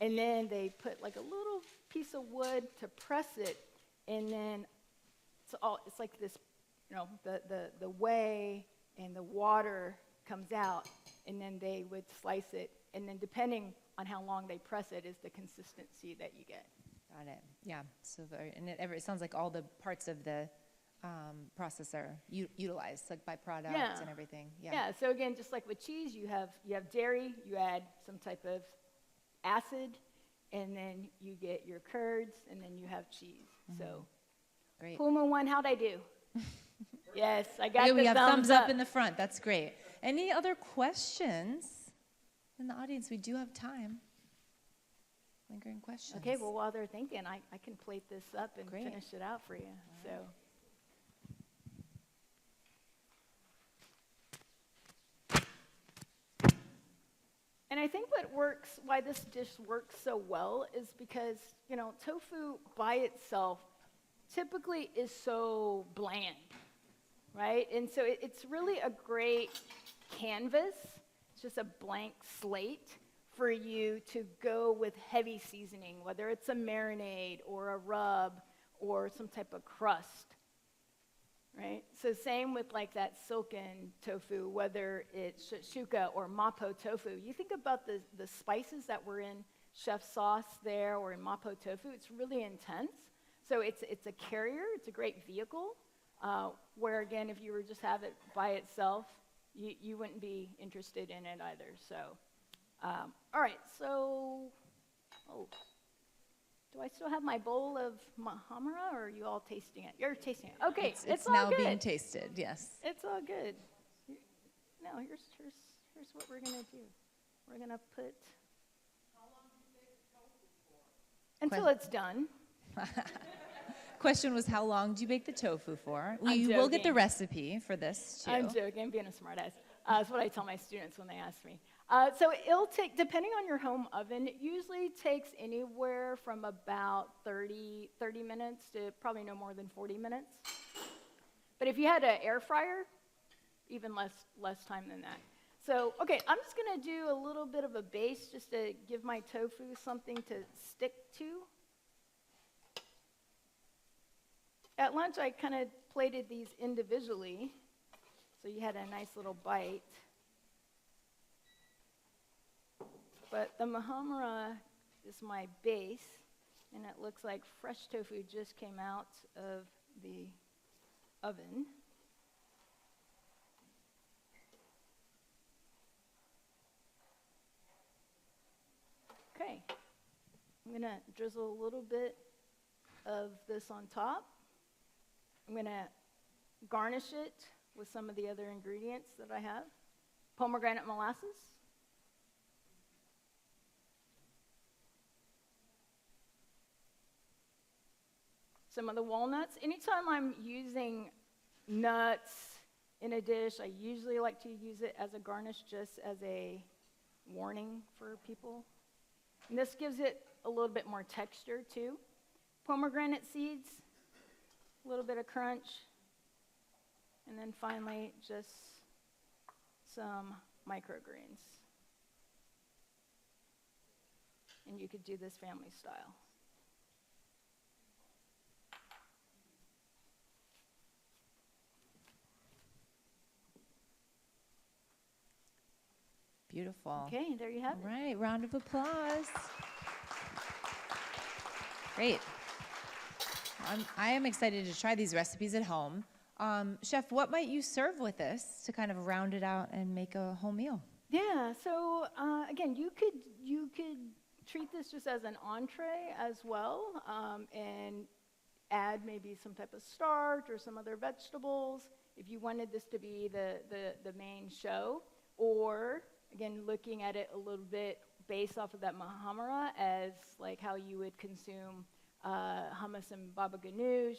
And then they put like a little piece of wood to press it, and then it's like this, the whey and the water comes out, and then they would slice it, and then depending on how long they press it is the consistency that you get. Got it. Yeah. So and it sounds like all the parts of the process are utilized, like byproducts and everything. Yeah. Yeah. So again, just like with cheese, you have dairy, you add some type of acid, and then you get your curds, and then you have cheese. So, great. Puma One, how'd I do? Yes, I got We the have thumbs up in the front. That's great. Any other questions in the audience? We do have time. Lingering questions. Okay, well, while they're thinking, I can plate this up and Great. finish it out for you. So. And I think why this dish works so well is because, tofu by itself typically is so bland, right? And so it's really a great canvas. It's just a blank slate for you to go with heavy seasoning, whether it's a marinade or a rub or some type of crust, right? So same with like that silken tofu, whether it's shakshuka or mapo tofu. You think about the spices that were in chef sauce there or in mapo tofu, it's really intense. So it's a carrier, it's a great vehicle, where again, if you were just have it by itself, you wouldn't be interested in it either. So, all right, so, do I still have my bowl of Muhammara, or are you all tasting it? You're tasting it. Okay, it's all now good. being tasted, yes. It's all good. Now, here's what we're going to do. We're going to put... How long do you bake the tofu for? Until it's done. Question was, how long do you bake the tofu for? I'm will get the joking. recipe for this, too. I'm joking, I'm being a smartass. That's what I tell my students when they ask me. So it'll take, depending on your home oven, it usually takes anywhere from about 30 minutes to probably no more than 40 minutes. But if you had an air fryer, even less time than that. So, okay, I'm just going to do a little bit of a base just to give my tofu something to stick to. At lunch, I kind of plated these individually, so you had a nice little bite. But the Muhammara is my base, and it looks like fresh tofu just came out of the oven. Okay, I'm going to drizzle a little bit of this on top. I'm going to garnish it with some of the other ingredients that I have. Pomegranate molasses. Some of the walnuts. Anytime I'm using nuts in a dish, I usually like to use it as a garnish, just as a warning for people. And this gives it a little bit more texture too. Pomegranate seeds, a little bit of crunch, and then finally just some microgreens. And you could do this family style. Beautiful. Okay, there you have it. All right, round of applause. Great. I am excited to try these recipes at home. Chef, what might you serve with this to kind of round it out and make a whole meal? Yeah, so again, you could treat this just as an entree as well, and add maybe some type of starch or some other vegetables if you wanted this to be the main show, or again, looking at it a little bit based off of that Muhammara as like how you would consume hummus and baba ganoush.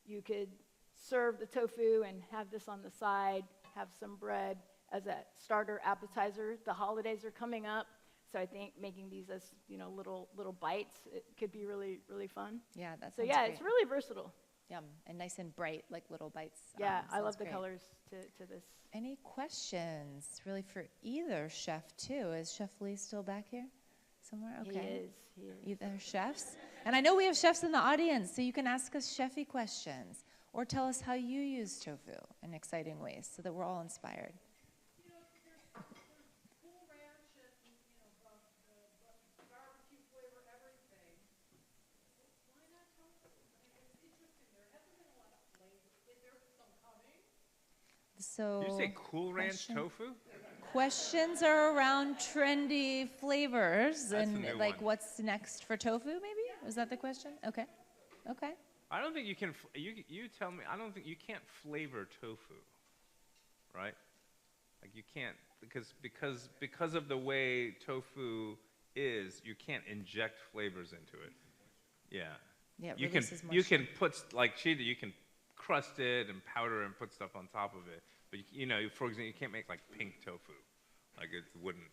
You could serve the tofu and have this on the side, have some bread as a starter appetizer. The holidays are coming up, so I think making these as, little bites, it could be really, really fun. Yeah, that So sounds yeah, great. it's really versatile. Yum, and nice and bright, like little bites. Yeah, I sounds love the great. colors to this. Any questions, really, for either chef, too? Is Chef Lee still back here somewhere? Okay. He is. Either chefs. And I know we have chefs in the audience, so you can ask us chefy questions or tell us how you use tofu in exciting ways so that we're all inspired. There's Cool Ranch and, the barbecue flavor, everything. Why not tofu? I mean, it's interesting. There hasn't been a lot of flavor. There's some coming. So Did you say Cool Ranch question- tofu? questions are around trendy flavors That's a and new like one. what's next for tofu, maybe? Is that the question? Okay. Okay. I don't think you can. You tell me. I don't think you can't flavor tofu, right? Like you can't because of the way tofu is. You can't inject flavors into it. Yeah. Yeah, it You can releases you moisture. can put like cheetah. You can crust it and powder and put stuff on top of it. But for example, you can't make like pink tofu. Like it wouldn't.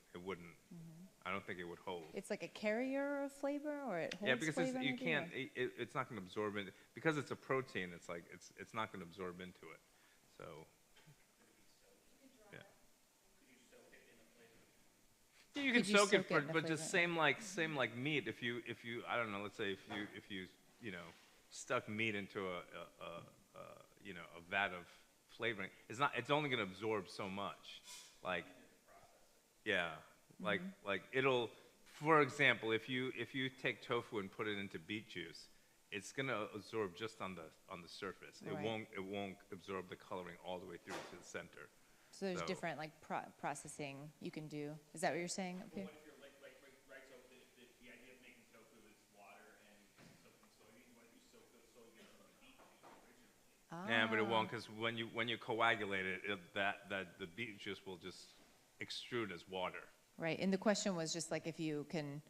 I don't think it would hold. It's like a carrier of flavor, or it holds Yeah, because flavor. you maybe, can't. or- It's not going to absorb it because it's a protein. It's like it's not going to absorb into it. So. Yeah. Yeah, you can Could you soak it soak it for, in a but just flavor? same like meat. If you I don't know. Let's say if you stuck meat into a vat of flavoring, it's only going to absorb so much. Like. Yeah, like it'll. For example, if you take tofu and put it into beet juice, it's gonna absorb just on the surface. Right. It won't absorb the coloring all the way through to the center. So there's So- different like processing you can do. Is that what you're saying up here? What if you're right, so the idea of making tofu is water and soaking soybeans. What if you soak those soybeans in the beet juice originally? Yeah, but it Ah. won't because when you coagulate it, that the beet juice will just extrude as water. Right, and the question was just like if you can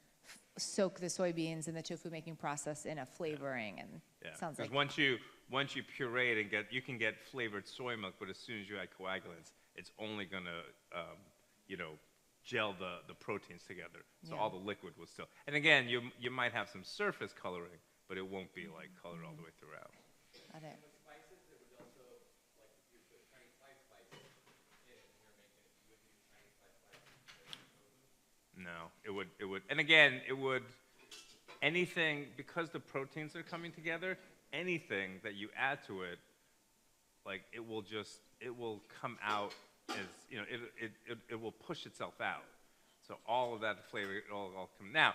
soak the soybeans in the tofu making process in a flavoring, and Yeah, sounds because like once you puree it and you can get flavored soy milk, but as soon as you add coagulants, it's only gonna gel the proteins together. So Yeah. all the liquid will still. And again, you might have some surface coloring, but it won't be like colored all the way throughout. got it. With spices, there was also, like, if you put Chinese spices in, and you're making it, you wouldn't use Chinese spices in tofu. No, it would, and again, it would, anything, because the proteins are coming together, anything that you add to it, like, it will come out as, it will push itself out. So all of that flavor, it'll all come. Now,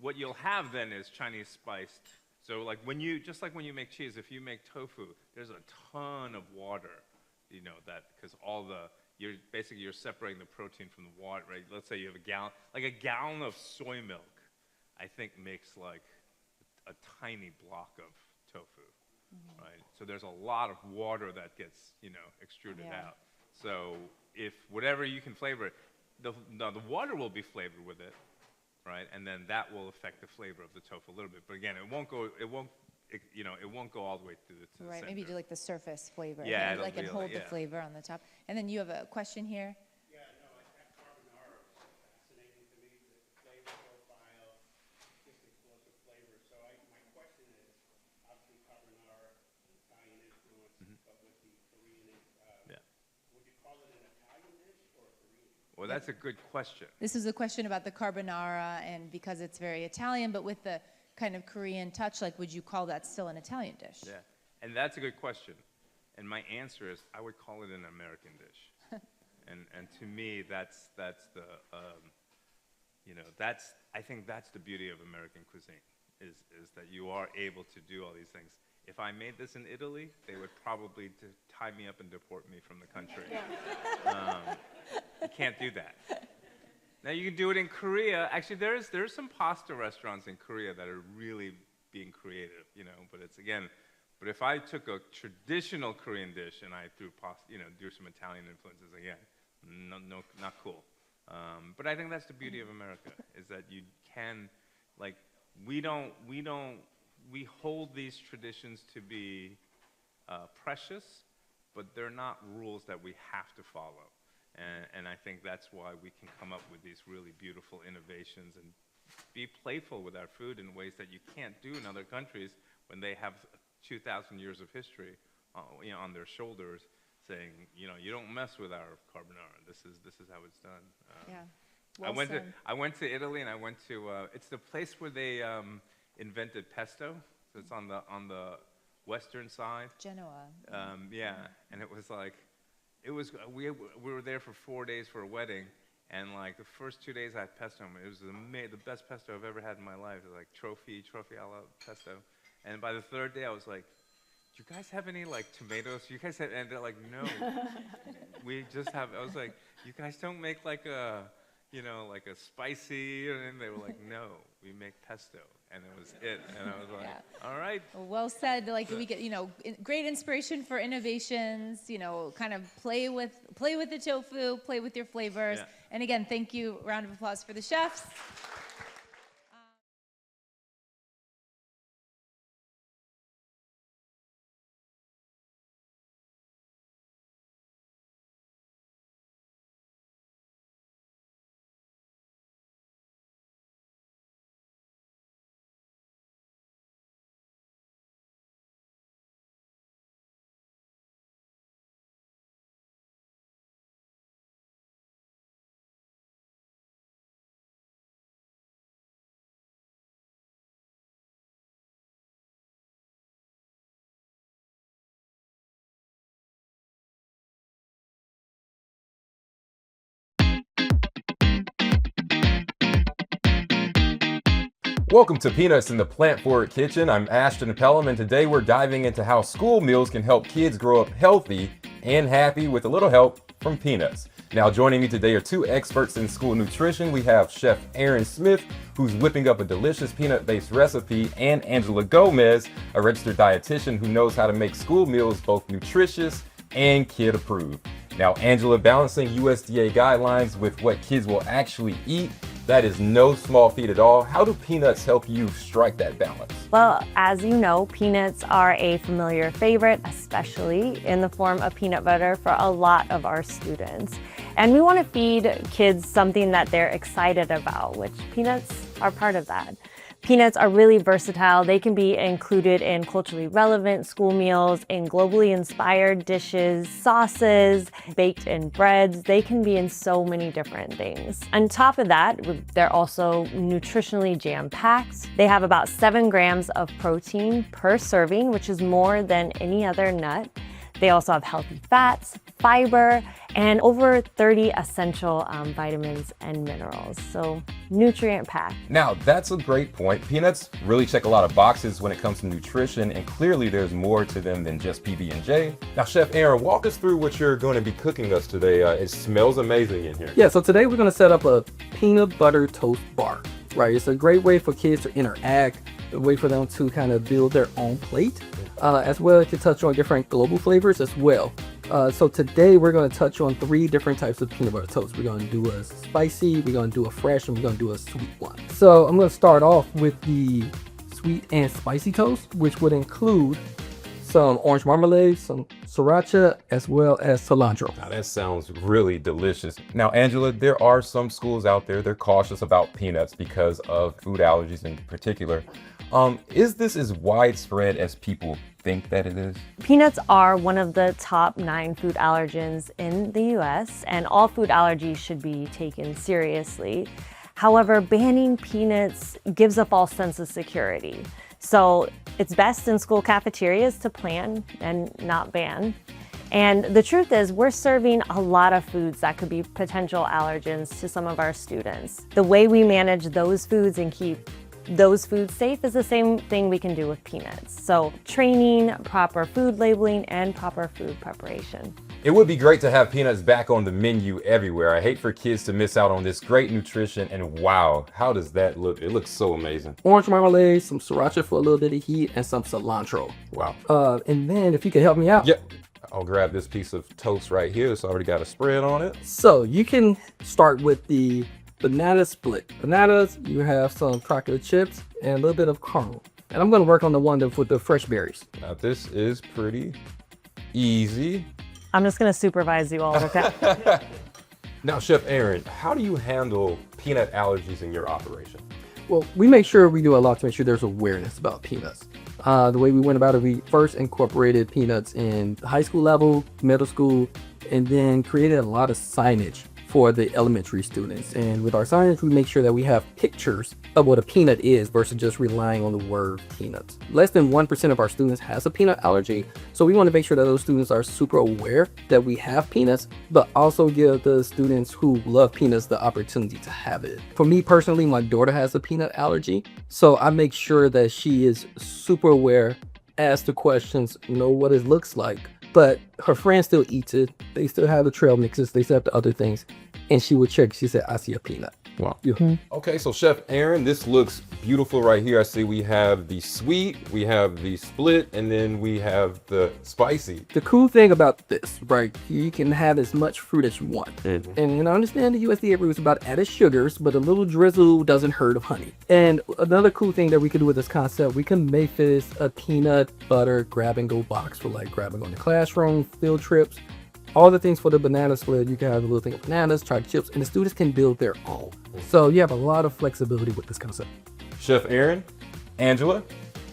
what you'll have then is Chinese spiced. So like just like when you make cheese, if you make tofu, there's a ton of water, because you're separating the protein from the water, right? Let's say you have a gallon of soy milk, I think makes like a tiny block of tofu, right? So there's a lot of water that gets, extruded Yeah. out. So if whatever you can flavor it, the water will be flavored with it, right? And then that will affect the flavor of the tofu a little bit. But again, it won't go all the way to the Right, center. maybe do like the surface flavor. Yeah, and, it'll like and be hold like- the yeah. flavor on the top. And then you have a question here. Yeah, no, that carbonara is fascinating to me, the flavor profile, just explosive flavor. So my question is, obviously carbonara, Italian influence, but with the Korean, Yeah. would you call it an Italian dish or a Korean? Well, that's a good question. This is a question about the carbonara, and because it's very Italian, but with the kind of Korean touch, like would you call that still an Italian dish? Yeah, and that's a good question. And my answer is, I would call it an American dish. and to me, that's the, I think that's the beauty of American cuisine, is that you are able to do all these things. If I made this in Italy, they would probably tie me up and deport me from the country. You can't do that. Now you can do it in Korea. Actually, there's some pasta restaurants in Korea that are really being creative, But it's again, but if I took a traditional Korean dish and I threw pasta, do some Italian influences, again, no, not cool. But I think that's the beauty of America, is that you can, like, we don't we hold these traditions to be precious, but they're not rules that we have to follow. And I think that's why we can come up with these really beautiful innovations and be playful with our food in ways that you can't do in other countries when they have 2,000 years of history, on their shoulders, saying, you don't mess with our carbonara. This is how it's done. Yeah. I Well said. went to Italy, and I went to it's the place where they invented pesto. So it's on the western side. Genoa. Yeah, and it was like, we were there for 4 days for a wedding, and like the first 2 days I had pesto. It was the best pesto I've ever had in my life. It was like trophy alla pesto. And by the third day, I was like, do you guys have any like tomatoes? You guys have, and they're like, no, we just have. I was like, you guys don't make like a, like a spicy, and they were like, no, we make pesto, and it was it. And I was like, all right. Well said. Like we get, great inspiration for innovations. Kind of play with the tofu, play with your flavors. Yeah. And again, thank you. Round of applause for the chefs. Welcome to Peanuts in the Plant Forward Kitchen. I'm Ashton Pelham, and today we're diving into how school meals can help kids grow up healthy and happy with a little help from peanuts. Now, joining me today are two experts in school nutrition. We have Chef Aaron Smith, who's whipping up a delicious peanut-based recipe, and Angela Gomez, a registered dietitian who knows how to make school meals both nutritious and kid-approved. Now, Angela, balancing USDA guidelines with what kids will actually eat, that is no small feat at all. How do peanuts help you strike that balance? Well, as you know, peanuts are a familiar favorite, especially in the form of peanut butter for a lot of our students. And we want to feed kids something that they're excited about, which peanuts are part of that. Peanuts are really versatile. They can be included in culturally relevant school meals, in globally inspired dishes, sauces, baked in breads. They can be in so many different things. On top of that, they're also nutritionally jam-packed. They have about 7 grams of protein per serving, which is more than any other nut. They also have healthy fats, fiber, and over 30 essential vitamins and minerals. So nutrient-packed. Now, that's a great point. Peanuts really check a lot of boxes when it comes to nutrition, and clearly there's more to them than just PB&J. Now, Chef Aaron, walk us through what you're going to be cooking us today. It smells amazing in here. Yeah, so today we're going to set up a peanut butter toast bar, right? It's a great way for kids to interact, a way for them to kind of build their own plate, as well as to touch on different global flavors as well. So today we're going to touch on 3 different types of peanut butter toast. We're going to do a spicy, we're going to do a fresh, and we're going to do a sweet one. So I'm going to start off with the sweet and spicy toast, which would include some orange marmalade, some sriracha, as well as cilantro. Now, that sounds really delicious. Now, Angela, there are some schools out there, they're cautious about peanuts because of food allergies in particular. Is this as widespread as people think that it is? Peanuts are one of the top 9 food allergens in the US, and all food allergies should be taken seriously. However, banning peanuts gives a false sense of security. So it's best in school cafeterias to plan and not ban. And the truth is, we're serving a lot of foods that could be potential allergens to some of our students. The way we manage those foods and keep those foods safe is the same thing we can do with peanuts. So training, proper food labeling, and proper food preparation. It would be great to have peanuts back on the menu everywhere. I hate for kids to miss out on this great nutrition, and wow, how does that look? It looks so amazing. Orange marmalade, some sriracha for a little bit of heat, and some cilantro. Wow. And then if you could help me out. Yep. I'll grab this piece of toast right here. It's already got a spread on it. So you can start with the banana split. Bananas, you have some chocolate chips and a little bit of caramel. And I'm gonna work on the one with the fresh berries. Now this is pretty easy. I'm just gonna supervise you all, okay? Now, Chef Aaron, how do you handle peanut allergies in your operation? Well, we make sure we do a lot to make sure there's awareness about peanuts. The way we went about it, we first incorporated peanuts in high school level, middle school, and then created a lot of signage for the elementary students. And with our signage, we make sure that we have pictures of what a peanut is versus just relying on the word peanuts. Less than 1% of our students has a peanut allergy. So we want to make sure that those students are super aware that we have peanuts, but also give the students who love peanuts the opportunity to have it. For me personally, my daughter has a peanut allergy. So I make sure that she is super aware, ask the questions, know what it looks like. But her friend still eats it. They still have the trail mixes. They still have the other things. And she would check. She said, I see a peanut. Wow. Yeah. Okay, so Chef Aaron, this looks beautiful right here. I see we have the sweet, we have the split, and then we have the spicy. The cool thing about this, right, you can have as much fruit as you want. And I understand the USDA rules about added sugars, but a little drizzle doesn't hurt of honey. And another cool thing that we can do with this concept, we can make this a peanut butter grab and go box for like grabbing on the classroom, field trips. All the things for the banana split, you can have a little thing of bananas, chocolate chips, and the students can build their own. So you have a lot of flexibility with this concept. Chef Aaron, Angela,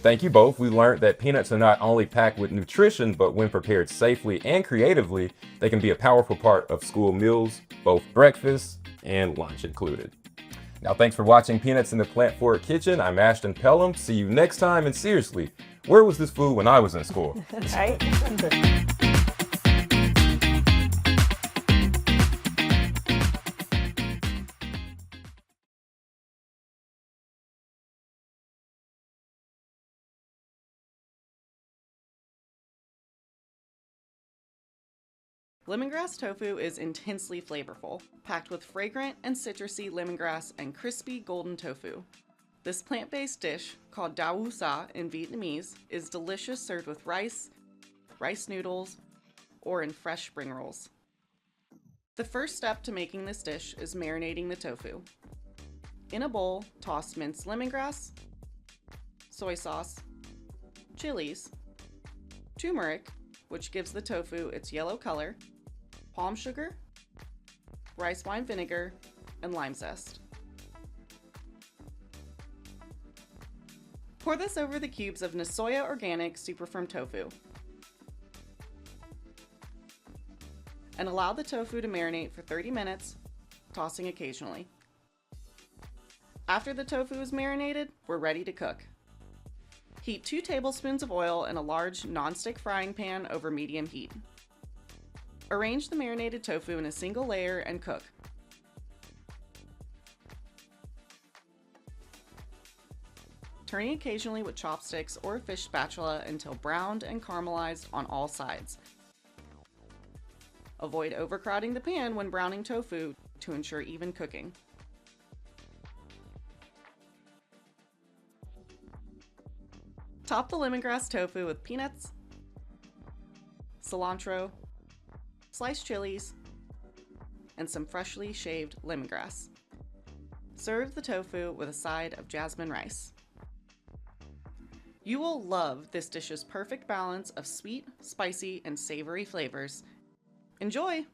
thank you both. We learned that peanuts are not only packed with nutrition, but when prepared safely and creatively, they can be a powerful part of school meals, both breakfast and lunch included. Now, thanks for watching Peanuts in the Plant Forward Kitchen. I'm Ashton Pelham. See you next time. And seriously, where was this food when I was in school? Right? Lemongrass tofu is intensely flavorful, packed with fragrant and citrusy lemongrass and crispy golden tofu. This plant-based dish, called da wu sa in Vietnamese, is delicious served with rice, rice noodles, or in fresh spring rolls. The first step to making this dish is marinating the tofu. In a bowl, toss minced lemongrass, soy sauce, chilies, turmeric, which gives the tofu its yellow color, palm sugar, rice wine vinegar, and lime zest. Pour this over the cubes of Nasoya Organic Superfirm tofu and allow the tofu to marinate for 30 minutes, tossing occasionally. After the tofu is marinated, we're ready to cook. Heat 2 tablespoons of oil in a large nonstick frying pan over medium heat. Arrange the marinated tofu in a single layer and cook. Turning occasionally with chopsticks or a fish spatula until browned and caramelized on all sides. Avoid overcrowding the pan when browning tofu to ensure even cooking. Top the lemongrass tofu with peanuts, cilantro, sliced chilies, and some freshly shaved lemongrass. Serve the tofu with a side of jasmine rice. You will love this dish's perfect balance of sweet, spicy, and savory flavors. Enjoy!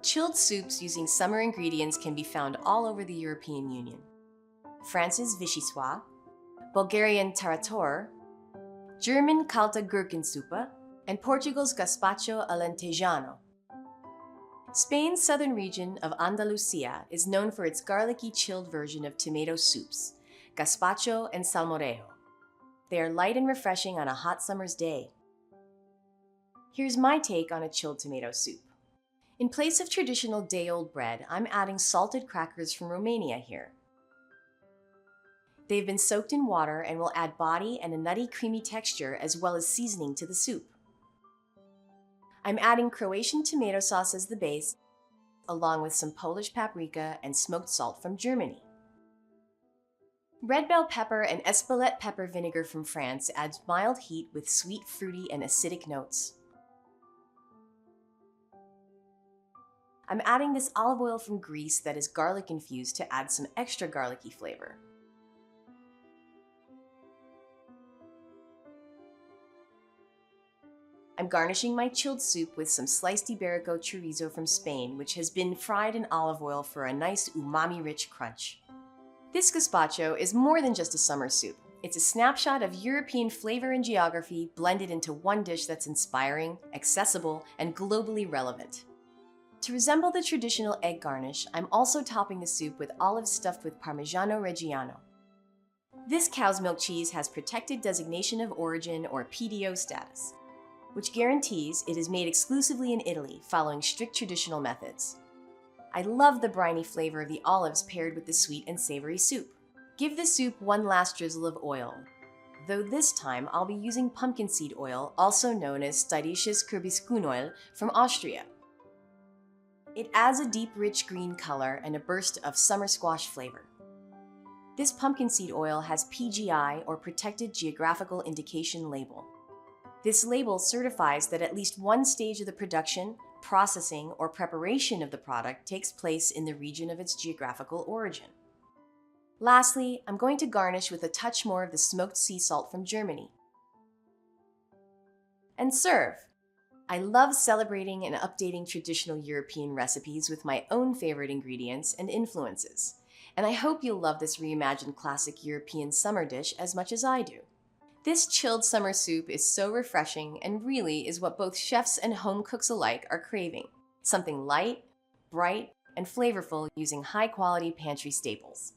Chilled soups using summer ingredients can be found all over the European Union. France's vichyssoise, Bulgarian tarator, German kalte Gurkensuppe, and Portugal's gazpacho alentejano. Spain's southern region of Andalusia is known for its garlicky chilled version of tomato soups, gazpacho and salmorejo. They are light and refreshing on a hot summer's day. Here's my take on a chilled tomato soup. In place of traditional day-old bread, I'm adding salted crackers from Romania here. They've been soaked in water and will add body and a nutty, creamy texture as well as seasoning to the soup. I'm adding Croatian tomato sauce as the base, along with some Polish paprika and smoked salt from Germany. Red bell pepper and Espelette pepper vinegar from France adds mild heat with sweet, fruity, and acidic notes. I'm adding this olive oil from Greece that is garlic infused to add some extra garlicky flavor. I'm garnishing my chilled soup with some sliced Iberico chorizo from Spain, which has been fried in olive oil for a nice umami-rich crunch. This gazpacho is more than just a summer soup. It's a snapshot of European flavor and geography blended into one dish that's inspiring, accessible, and globally relevant. To resemble the traditional egg garnish, I'm also topping the soup with olives stuffed with Parmigiano Reggiano. This cow's milk cheese has protected designation of origin or PDO status, which guarantees it is made exclusively in Italy, following strict traditional methods. I love the briny flavor of the olives paired with the sweet and savory soup. Give the soup one last drizzle of oil, though this time I'll be using pumpkin seed oil, also known as Steirisches Kürbisgrünöl from Austria. It adds a deep, rich green color and a burst of summer squash flavor. This pumpkin seed oil has PGI or Protected Geographical Indication label. This label certifies that at least one stage of the production, processing, or preparation of the product takes place in the region of its geographical origin. Lastly, I'm going to garnish with a touch more of the smoked sea salt from Germany. And serve! I love celebrating and updating traditional European recipes with my own favorite ingredients and influences. And I hope you'll love this reimagined classic European summer dish as much as I do. This chilled summer soup is so refreshing and really is what both chefs and home cooks alike are craving. Something light, bright, and flavorful using high-quality pantry staples.